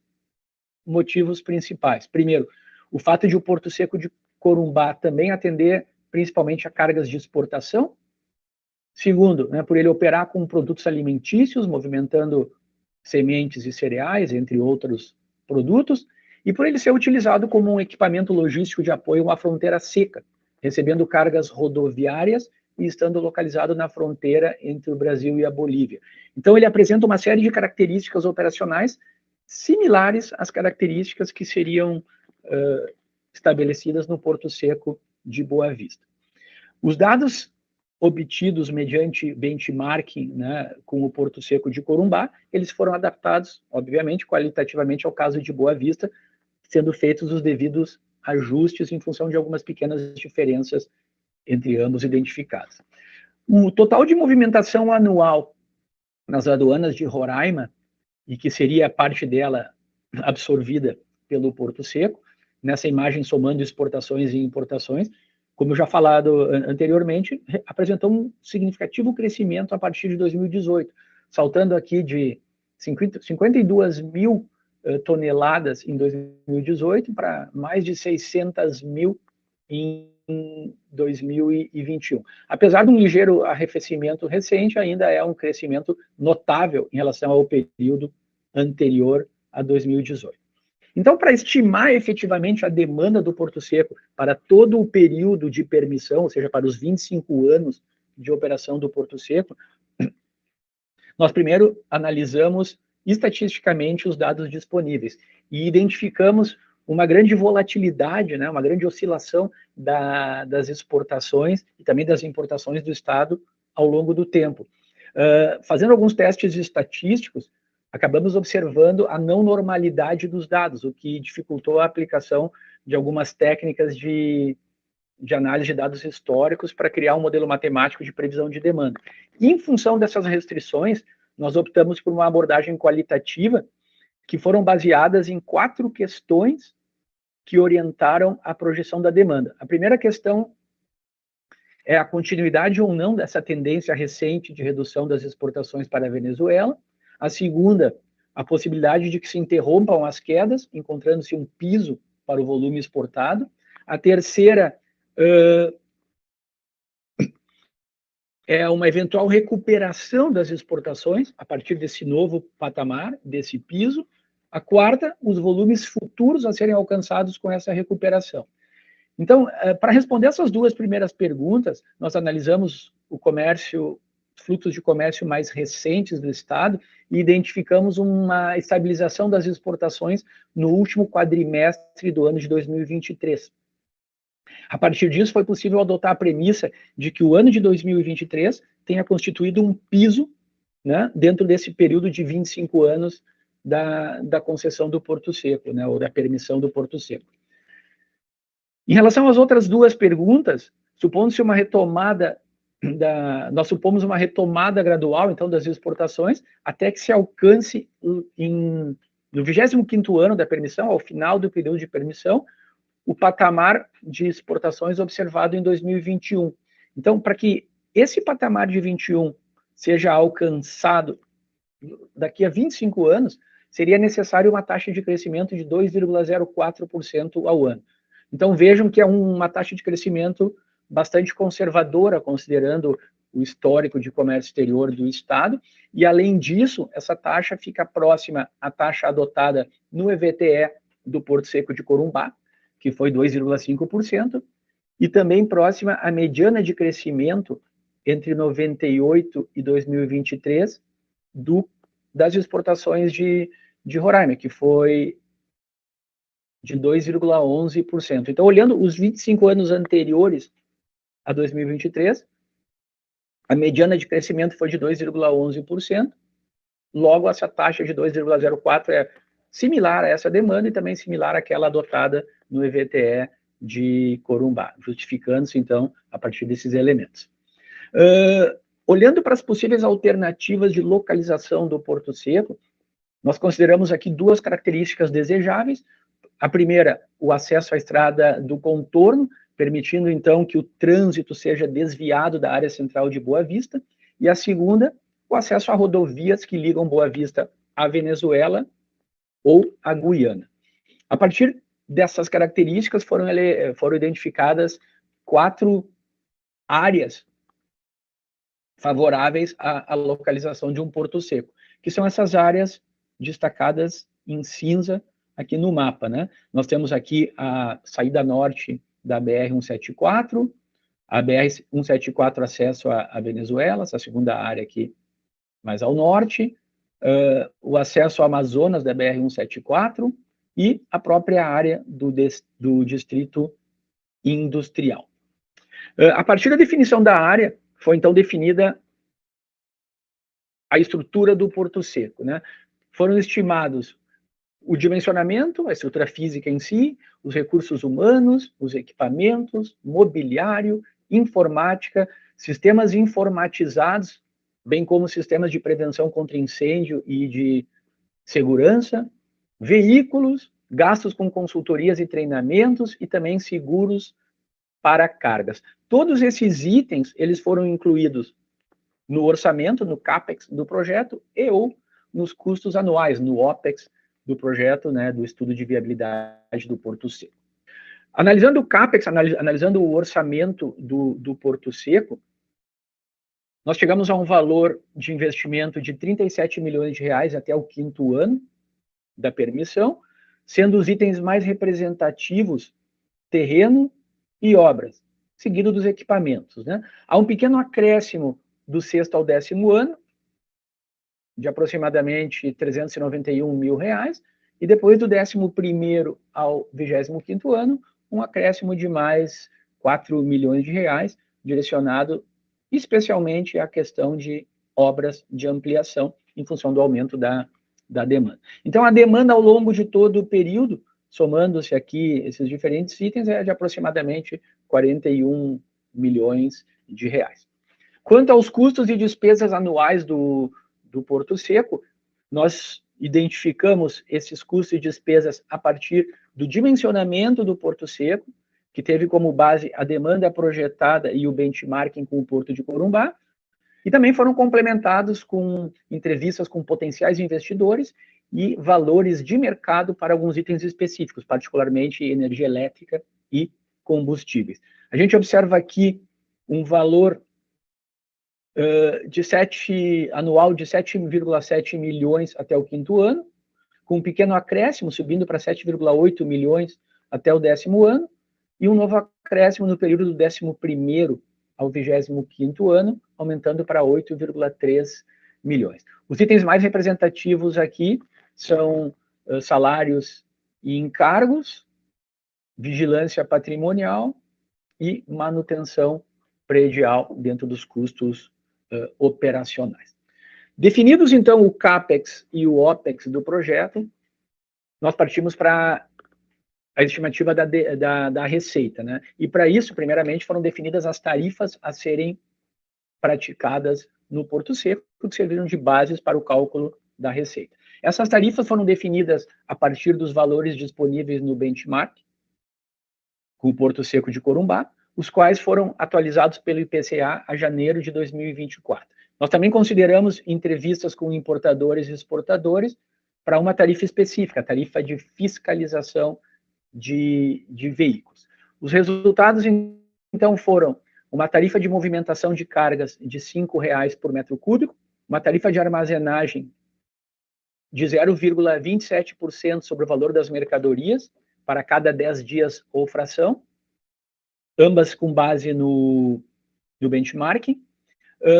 motivos principais. Primeiro, o fato de o Porto Seco de Corumbá também atender principalmente a cargas de exportação. Segundo, né, por ele operar com produtos alimentícios, movimentando sementes e cereais, entre outros produtos, e por ele ser utilizado como um equipamento logístico de apoio à fronteira seca, recebendo cargas rodoviárias e estando localizado na fronteira entre o Brasil e a Bolívia. Então, ele apresenta uma série de características operacionais similares às características que seriam estabelecidas no Porto Seco de Boa Vista. Os dados obtidos mediante benchmarking, né, com o Porto Seco de Corumbá, eles foram adaptados, obviamente, qualitativamente ao caso de Boa Vista, sendo feitos os devidos ajustes em função de algumas pequenas diferenças entre ambos identificadas. O total de movimentação anual nas aduanas de Roraima, e que seria parte dela absorvida pelo Porto Seco, nessa imagem somando exportações e importações, como eu já falado anteriormente, apresentou um significativo crescimento a partir de 2018, saltando aqui de 52 mil toneladas em 2018 para mais de 600 mil em 2021. Apesar de um ligeiro arrefecimento recente, ainda é um crescimento notável em relação ao período anterior a 2018. Então, para estimar efetivamente a demanda do Porto Seco para todo o período de permissão, ou seja, para os 25 anos de operação do Porto Seco, nós primeiro analisamos estatisticamente os dados disponíveis e identificamos uma grande volatilidade, né, uma grande oscilação das exportações e também das importações do Estado ao longo do tempo. Fazendo alguns testes estatísticos, acabamos observando a não normalidade dos dados, o que dificultou a aplicação de algumas técnicas de análise de dados históricos para criar um modelo matemático de previsão de demanda. E, em função dessas restrições, nós optamos por uma abordagem qualitativa que foram baseadas em 4 questões que orientaram a projeção da demanda. A primeira questão é a continuidade ou não dessa tendência recente de redução das exportações para a Venezuela. A segunda, a possibilidade de que se interrompam as quedas, encontrando-se um piso para o volume exportado. A terceira é uma eventual recuperação das exportações a partir desse novo patamar, desse piso. A quarta, os volumes futuros a serem alcançados com essa recuperação. Então, para responder essas 2 primeiras perguntas, nós analisamos o comércio, fluxos de comércio mais recentes do Estado e identificamos uma estabilização das exportações no último quadrimestre do ano de 2023. A partir disso, foi possível adotar a premissa de que o ano de 2023 tenha constituído um piso, né, dentro desse período de 25 anos da concessão do Porto Seco, né, ou da permissão do Porto Seco. Em relação às outras 2 perguntas, supondo-se uma retomada, nós supomos uma retomada gradual, então, das exportações, até que se alcance, no 25º ano da permissão, ao final do período de permissão, o patamar de exportações observado em 2021. Então, para que esse patamar de 21 seja alcançado daqui a 25 anos, seria necessário uma taxa de crescimento de 2,04% ao ano. Então, vejam que é uma taxa de crescimento bastante conservadora, considerando o histórico de comércio exterior do Estado, e, além disso, essa taxa fica próxima à taxa adotada no EVTE do Porto Seco de Corumbá, que foi 2,5%, e também próxima à mediana de crescimento entre 98 e 2023 das exportações de Roraima, que foi de 2,11%. Então, olhando os 25 anos anteriores a 2023, a mediana de crescimento foi de 2,11%, logo essa taxa de 2,04% é similar a essa demanda e também similar àquela adotada no EVTE de Corumbá, justificando-se, então, a partir desses elementos. Olhando para as possíveis alternativas de localização do Porto Seco, nós consideramos aqui 2 características desejáveis. A primeira, o acesso à estrada do contorno, permitindo, então, que o trânsito seja desviado da área central de Boa Vista. E a segunda, o acesso a rodovias que ligam Boa Vista à Venezuela ou à Guiana. A partir dessas características, foram identificadas 4 áreas favoráveis à localização de um Porto Seco, que são essas áreas destacadas em cinza aqui no mapa, né? Nós temos aqui a saída norte da BR-174, a BR-174 acesso à Venezuela, essa segunda área aqui mais ao norte, o acesso ao Amazonas da BR-174 e a própria área do distrito industrial. A partir da definição da área, foi então definida a estrutura do Porto Seco, né? Foram estimados o dimensionamento, a estrutura física em si, os recursos humanos, os equipamentos, mobiliário, informática, sistemas informatizados, bem como sistemas de prevenção contra incêndio e de segurança, veículos, gastos com consultorias e treinamentos e também seguros para cargas. Todos esses itens, eles foram incluídos no orçamento, no CAPEX do projeto e ou nos custos anuais, no OPEX do projeto, né, do estudo de viabilidade do Porto Seco. Analisando o CAPEX, analisando o orçamento do Porto Seco, nós chegamos a um valor de investimento de 37 milhões de reais até o 5º ano da permissão, sendo os itens mais representativos terreno e obras, seguido dos equipamentos, né? Há um pequeno acréscimo do 6º ao 10º ano, de aproximadamente 391 mil reais, e depois do 11º ao 25º ano, um acréscimo de mais 4 milhões de reais, direcionado especialmente à questão de obras de ampliação em função do aumento da demanda. Então, a demanda ao longo de todo o período, somando-se aqui esses diferentes itens, é de aproximadamente 41 milhões de reais. Quanto aos custos e despesas anuais do Porto Seco, nós identificamos esses custos e despesas a partir do dimensionamento do Porto Seco, que teve como base a demanda projetada e o benchmarking com o Porto de Corumbá, e também foram complementados com entrevistas com potenciais investidores e valores de mercado para alguns itens específicos, particularmente energia elétrica e combustíveis. A gente observa aqui um valor anual de 7,7 milhões até o 5º ano, com um pequeno acréscimo, subindo para 7,8 milhões até o 10º ano, e um novo acréscimo no período do 11º ao 25º ano, aumentando para 8,3 milhões. Os itens mais representativos aqui são salários e encargos, vigilância patrimonial e manutenção predial dentro dos custos operacionais. Definidos, então, o CAPEX e o OPEX do projeto, nós partimos para a estimativa da receita, né? E para isso, primeiramente, foram definidas as tarifas a serem praticadas no Porto Seco, que serviram de bases para o cálculo da receita. Essas tarifas foram definidas a partir dos valores disponíveis no benchmark, com o Porto Seco de Corumbá, os quais foram atualizados pelo IPCA a janeiro de 2024. Nós também consideramos entrevistas com importadores e exportadores para uma tarifa específica, a tarifa de fiscalização de veículos. Os resultados, então, foram uma tarifa de movimentação de cargas de R$ 5,00 por metro cúbico, uma tarifa de armazenagem de 0,27% sobre o valor das mercadorias para cada 10 dias ou fração, ambas com base no benchmarking,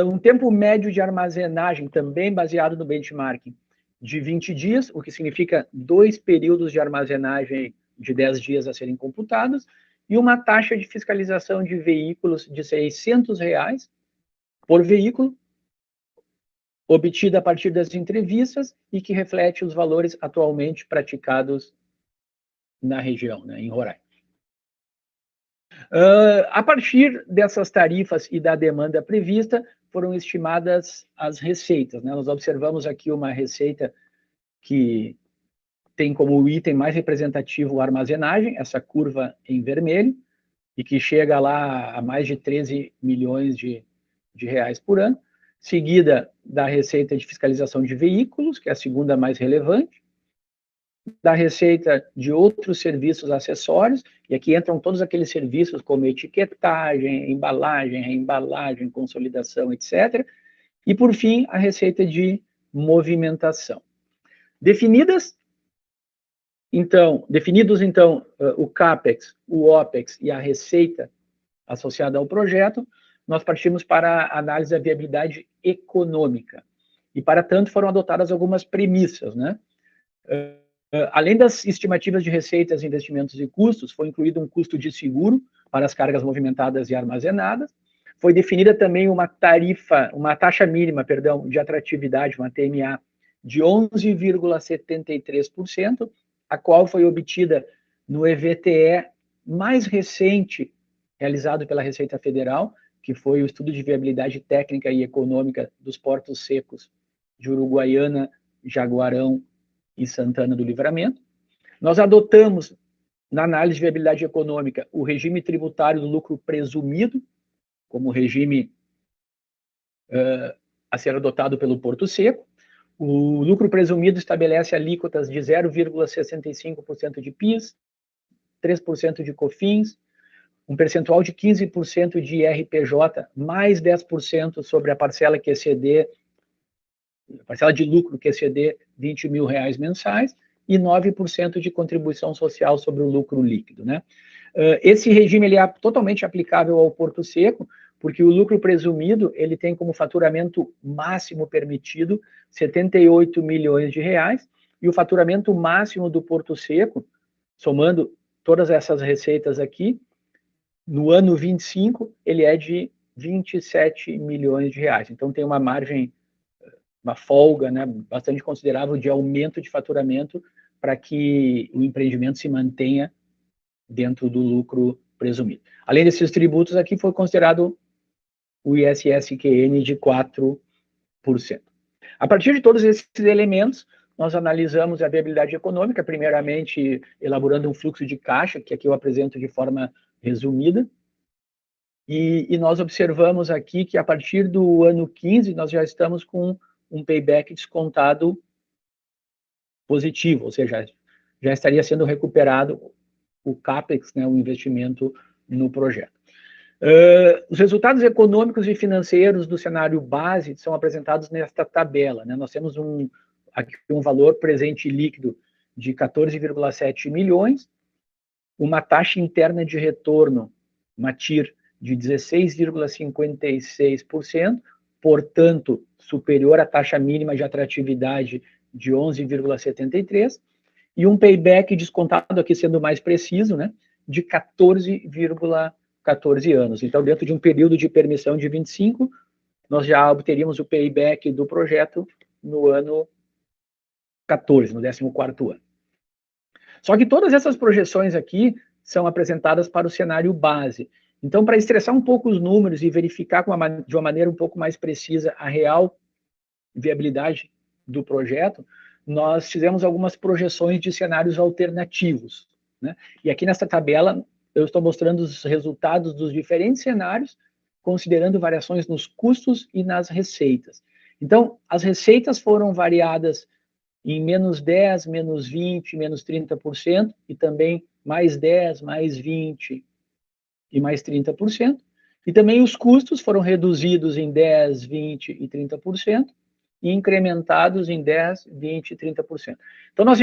um tempo médio de armazenagem, também baseado no benchmarking, de 20 dias, o que significa 2 períodos de armazenagem de 10 dias a serem computados, e uma taxa de fiscalização de veículos de R$ 600 por veículo, obtida a partir das entrevistas e que reflete os valores atualmente praticados na região, né, em Roraima. A partir dessas tarifas e da demanda prevista, foram estimadas as receitas, né? Nós observamos aqui uma receita que tem como item mais representativo a armazenagem, essa curva em vermelho, e que chega lá a mais de 13 milhões de reais por ano, seguida da receita de fiscalização de veículos, que é a segunda mais relevante, da receita de outros serviços acessórios, e aqui entram todos aqueles serviços como etiquetagem, embalagem, reembalagem, consolidação, etc. E, por fim, a receita de movimentação. Definidos, então, o CAPEX, o OPEX e a receita associada ao projeto, nós partimos para a análise da viabilidade econômica. E, para tanto, foram adotadas algumas premissas, né? Além das estimativas de receitas, investimentos e custos, foi incluído um custo de seguro para as cargas movimentadas e armazenadas. Foi definida também uma taxa mínima, de atratividade, uma TMA, de 11,73%, a qual foi obtida no EVTE mais recente, realizado pela Receita Federal, que foi o Estudo de Viabilidade Técnica e Econômica dos Portos Secos de Uruguaiana, Jaguarão e Santana do Livramento. Nós adotamos, na análise de viabilidade econômica, o regime tributário do lucro presumido, como regime a ser adotado pelo Porto Seco. O lucro presumido estabelece alíquotas de 0,65% de PIS, 3% de COFINS, um percentual de 15% de IRPJ, mais 10% sobre a parcela que exceder, a parcela de lucro que exceder R$20 mil mensais, e 9% de contribuição social sobre o lucro líquido, né? Esse regime ele é totalmente aplicável ao Porto Seco, porque o lucro presumido ele tem como faturamento máximo permitido 78 milhões de reais, e o faturamento máximo do Porto Seco, somando todas essas receitas aqui, no ano 25, ele é de 27 milhões de reais. Então, tem uma margem uma folga, né, bastante considerável de aumento de faturamento para que o empreendimento se mantenha dentro do lucro presumido. Além desses tributos, aqui foi considerado o ISS-QN de 4%. A partir de todos esses elementos, nós analisamos a viabilidade econômica, primeiramente elaborando um fluxo de caixa, que aqui eu apresento de forma resumida, e nós observamos aqui que a partir do ano 15, nós já estamos com um payback descontado positivo, ou seja, já estaria sendo recuperado o CAPEX, né, o investimento no projeto. Os resultados econômicos e financeiros do cenário base são apresentados nesta tabela, né? Nós temos aqui um valor presente líquido de 14,7 milhões, uma taxa interna de retorno, uma TIR, de 16,56%, portanto, superior à taxa mínima de atratividade de 11,73%, e um payback descontado, aqui sendo mais preciso, né, de 14,14 anos. Então, dentro de um período de permissão de 25, nós já obteríamos o payback do projeto no ano 14, no 14º ano. Só que todas essas projeções aqui são apresentadas para o cenário base. Então, para estressar um pouco os números e verificar de uma maneira um pouco mais precisa a real viabilidade do projeto, nós fizemos algumas projeções de cenários alternativos, né? E aqui nessa tabela eu estou mostrando os resultados dos diferentes cenários, considerando variações nos custos e nas receitas. Então, as receitas foram variadas em menos 10, menos 20, menos 30%, e também mais 10, mais 20 e mais 30%. E também os custos foram reduzidos em 10, 20 e 30%, e incrementados em 10, 20 e 30%. Então, nós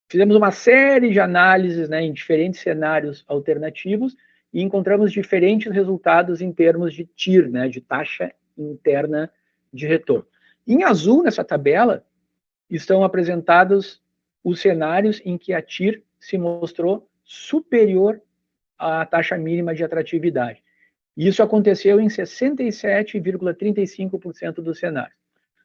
fizemos uma série de análises, né, em diferentes cenários alternativos, e encontramos diferentes resultados em termos de TIR, né, de taxa interna de retorno. Em azul, nessa tabela, estão apresentados os cenários em que a TIR se mostrou superior à taxa mínima de atratividade. Isso aconteceu em 67,35% dos cenários.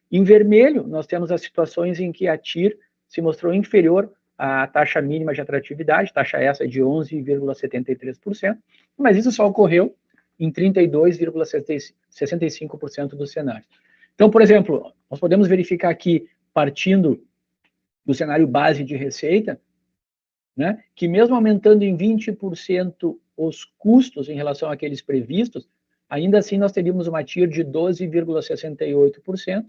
Em vermelho, nós temos as situações em que a TIR se mostrou inferior à taxa mínima de atratividade, taxa essa de 11,73%, mas isso só ocorreu em 32,65% dos cenários. Então, por exemplo, nós podemos verificar aqui, partindo do cenário base de receita, né, que mesmo aumentando em 20% os custos em relação àqueles previstos, ainda assim nós teríamos uma TIR de 12,68%,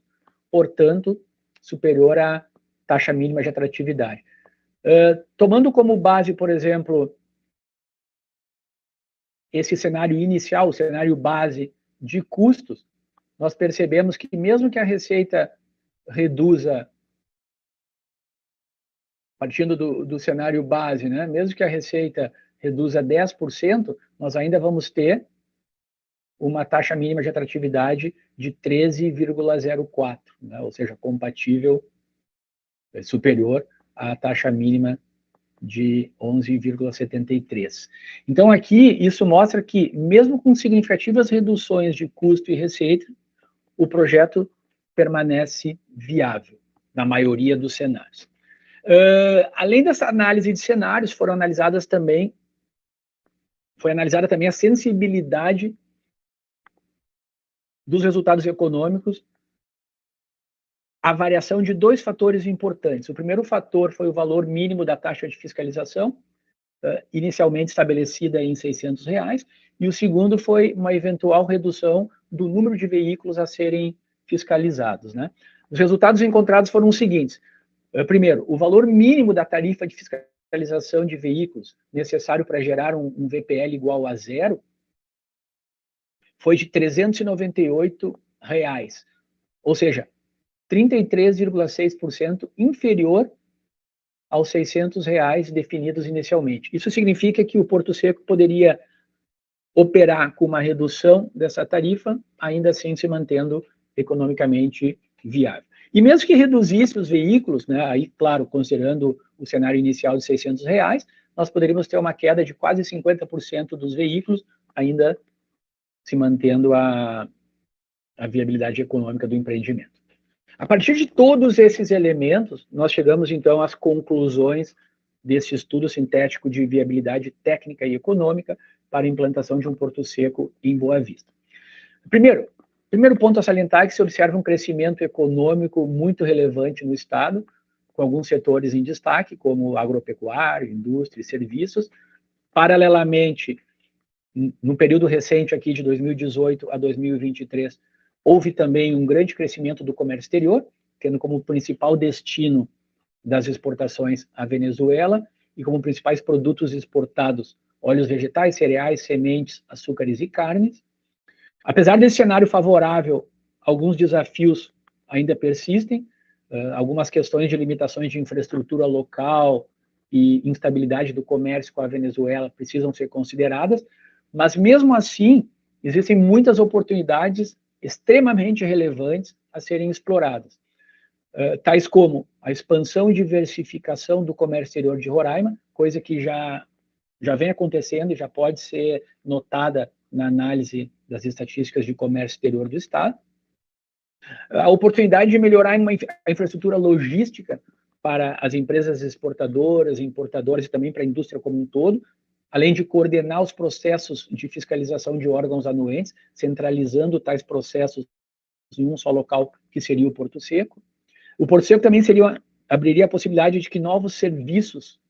portanto, superior à taxa mínima de atratividade. Tomando como base, por exemplo, esse cenário inicial, o cenário base de custos, nós percebemos que mesmo que a receita reduza, partindo do cenário base, né, mesmo que a receita reduza 10%, nós ainda vamos ter uma taxa mínima de atratividade de 13,04, né, ou seja, compatível, superior à taxa mínima de 11,73. Então, aqui, isso mostra que, mesmo com significativas reduções de custo e receita, o projeto permanece viável, na maioria dos cenários. Além dessa análise de cenários, foi analisada também a sensibilidade dos resultados econômicos à variação de dois fatores importantes. O primeiro fator foi o valor mínimo da taxa de fiscalização, inicialmente estabelecida em R$600, e o segundo foi uma eventual redução do número de veículos a serem fiscalizados, né? Os resultados encontrados foram os seguintes. Primeiro, o valor mínimo da tarifa de fiscalização de veículos necessário para gerar um VPL igual a 0 foi de R$398, ou seja, 33,6% inferior aos R$600 definidos inicialmente. Isso significa que o Porto Seco poderia operar com uma redução dessa tarifa, ainda assim se mantendo economicamente viável. E mesmo que reduzisse os veículos, né, aí, claro, considerando o cenário inicial de R$600, nós poderíamos ter uma queda de quase 50% dos veículos, ainda se mantendo a viabilidade econômica do empreendimento. A partir de todos esses elementos, nós chegamos, então, às conclusões desse estudo sintético de viabilidade técnica e econômica para a implantação de um porto seco em Boa Vista. Primeiro ponto a salientar é que se observa um crescimento econômico muito relevante no Estado, com alguns setores em destaque, como agropecuário, indústria e serviços. Paralelamente, no período recente aqui de 2018 a 2023, houve também um grande crescimento do comércio exterior, tendo como principal destino das exportações a Venezuela e como principais produtos exportados óleos vegetais, cereais, sementes, açúcares e carnes. Apesar desse cenário favorável, alguns desafios ainda persistem, algumas questões de limitações de infraestrutura local e instabilidade do comércio com a Venezuela precisam ser consideradas, mas mesmo assim, existem muitas oportunidades extremamente relevantes a serem exploradas, tais como a expansão e diversificação do comércio exterior de Roraima, coisa que já vem acontecendo e já pode ser notada na análise das estatísticas de comércio exterior do Estado, a oportunidade de melhorar a infraestrutura logística para as empresas exportadoras, importadoras e também para a indústria como um todo, além de coordenar os processos de fiscalização de órgãos anuentes, centralizando tais processos em um só local, que seria o Porto Seco. O Porto Seco também abriria a possibilidade de que novos serviços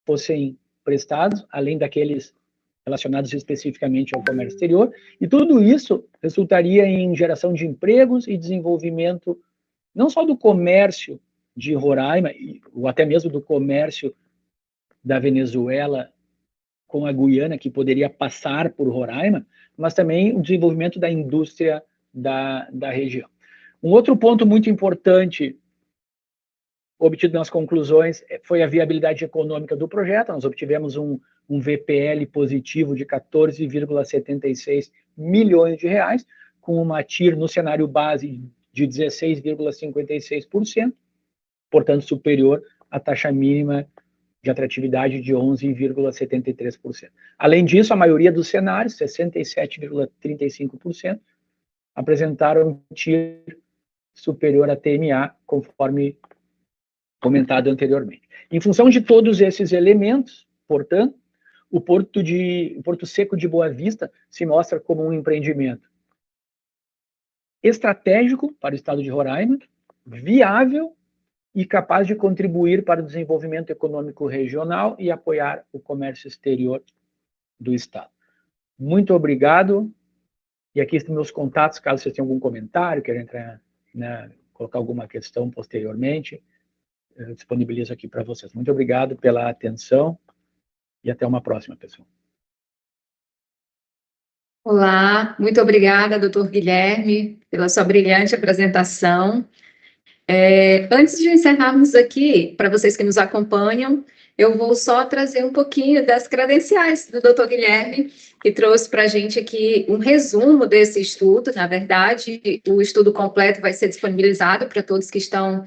fossem prestados, além daqueles relacionados especificamente ao comércio exterior, e tudo isso resultaria em geração de empregos e desenvolvimento não só do comércio de Roraima, ou até mesmo do comércio da Venezuela com a Guiana, que poderia passar por Roraima, mas também o desenvolvimento da indústria da região. Um outro ponto muito importante obtido nas conclusões foi a viabilidade econômica do projeto. Nós obtivemos um VPL positivo de 14,76 milhões de reais, com uma TIR no cenário base de 16,56%, portanto superior à taxa mínima de atratividade de 11,73%. Além disso, a maioria dos cenários, 67,35%, apresentaram TIR superior a TMA, conforme comentado anteriormente. Em função de todos esses elementos, portanto, o Porto Seco de Boa Vista se mostra como um empreendimento estratégico para o estado de Roraima, viável e capaz de contribuir para o desenvolvimento econômico regional e apoiar o comércio exterior do estado. Muito obrigado. E aqui estão meus contatos, caso vocês tenham algum comentário, queiram entrar, colocar alguma questão posteriormente, eu disponibilizo aqui para vocês. Muito obrigado pela atenção e até uma próxima, pessoal. Olá, muito obrigada, doutor Guilherme, pela sua brilhante apresentação. Antes de encerrarmos aqui, para vocês que nos acompanham, eu vou só trazer um pouquinho das credenciais do doutor Guilherme, que trouxe para a gente aqui um resumo desse estudo. Na verdade, o estudo completo vai ser disponibilizado para todos que estão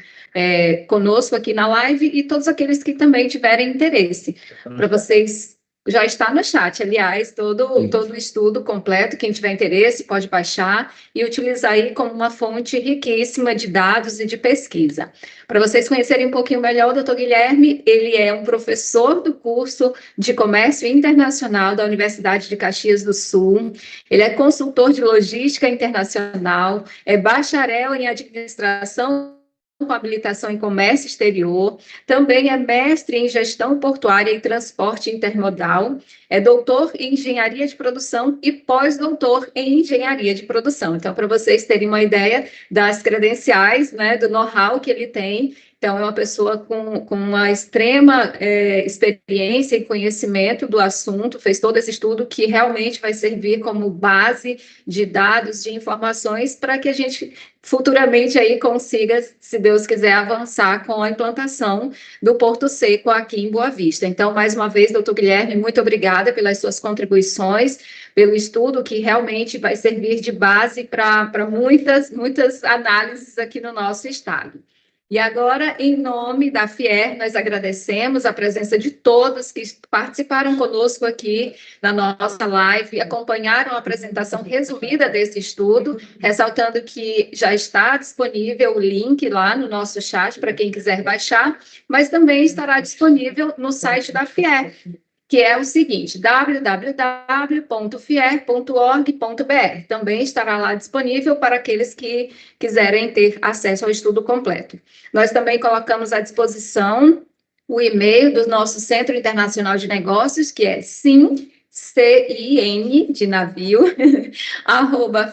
conosco aqui na live e todos aqueles que também tiverem interesse. Para vocês, já está no chat, aliás, todo o estudo completo, quem tiver interesse pode baixar e utilizar aí como uma fonte riquíssima de dados e de pesquisa. Para vocês conhecerem um pouquinho melhor o doutor Guilherme, ele é um professor do curso de Comércio Internacional da Universidade de Caxias do Sul, ele é consultor de logística internacional, é bacharel em administração com habilitação em comércio exterior, também é mestre em gestão portuária e transporte intermodal, é doutor em engenharia de produção e pós-doutor em engenharia de produção. Então, para vocês terem uma ideia das credenciais, do know-how que ele tem, então é uma pessoa com uma extrema experiência e conhecimento do assunto, fez todo esse estudo que realmente vai servir como base de dados, de informações, para que a gente futuramente aí consiga, se Deus quiser, avançar com a implantação do Porto Seco aqui em Boa Vista. Então, mais uma vez, doutor Guilherme, muito obrigada pelas suas contribuições, pelo estudo que realmente vai servir de base para muitas análises aqui no nosso estado. E agora, em nome da FIER, nós agradecemos a presença de todos que participaram conosco aqui na nossa live e acompanharam a apresentação resumida desse estudo, ressaltando que já está disponível o link lá no nosso chat para quem quiser baixar, mas também estará disponível no site da FIER, que é o seguinte, www.fier.org.br. Também estará lá disponível para aqueles que quiserem ter acesso ao estudo completo. Nós também colocamos à disposição o e-mail do nosso Centro Internacional de Negócios, que é CIN, de navio,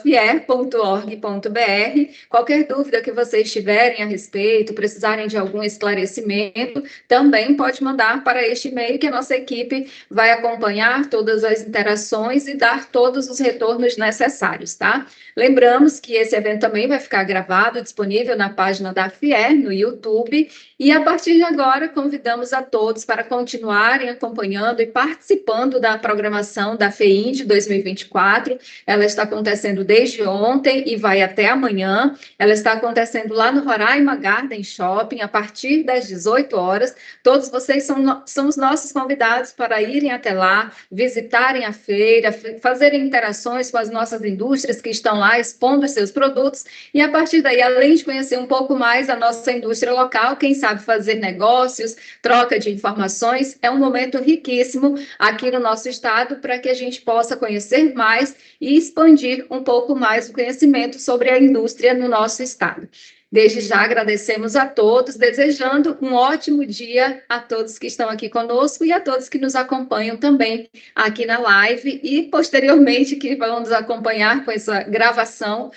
@fier.org.br. Qualquer dúvida que vocês tiverem a respeito, precisarem de algum esclarecimento, também pode mandar para este e-mail que a nossa equipe vai acompanhar todas as interações e dar todos os retornos necessários, tá? Lembramos que esse evento também vai ficar gravado, disponível na página da FIER, no YouTube, e a partir de agora convidamos a todos para continuarem acompanhando e participando da programação da FEIN de 2024. Ela está acontecendo desde ontem e vai até amanhã. Ela está acontecendo lá no Roraima Garden Shopping, a partir das 18 horas. Todos vocês são os nossos convidados para irem até lá, visitarem a feira, fazerem interações com as nossas indústrias que estão lá expondo os seus produtos, e a partir daí, além de conhecer um pouco mais a nossa indústria local, quem sabe fazer negócios, troca de informações, é um momento riquíssimo aqui no nosso estado para que a gente possa conhecer mais e expandir um pouco mais o conhecimento sobre a indústria no nosso estado. Desde já agradecemos a todos, desejando um ótimo dia a todos que estão aqui conosco e a todos que nos acompanham também aqui na live e posteriormente que vão nos acompanhar com essa gravação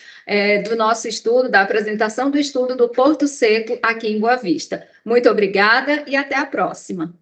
do nosso estudo, da apresentação do estudo do Porto Seco aqui em Boa Vista. Muito obrigada e até a próxima.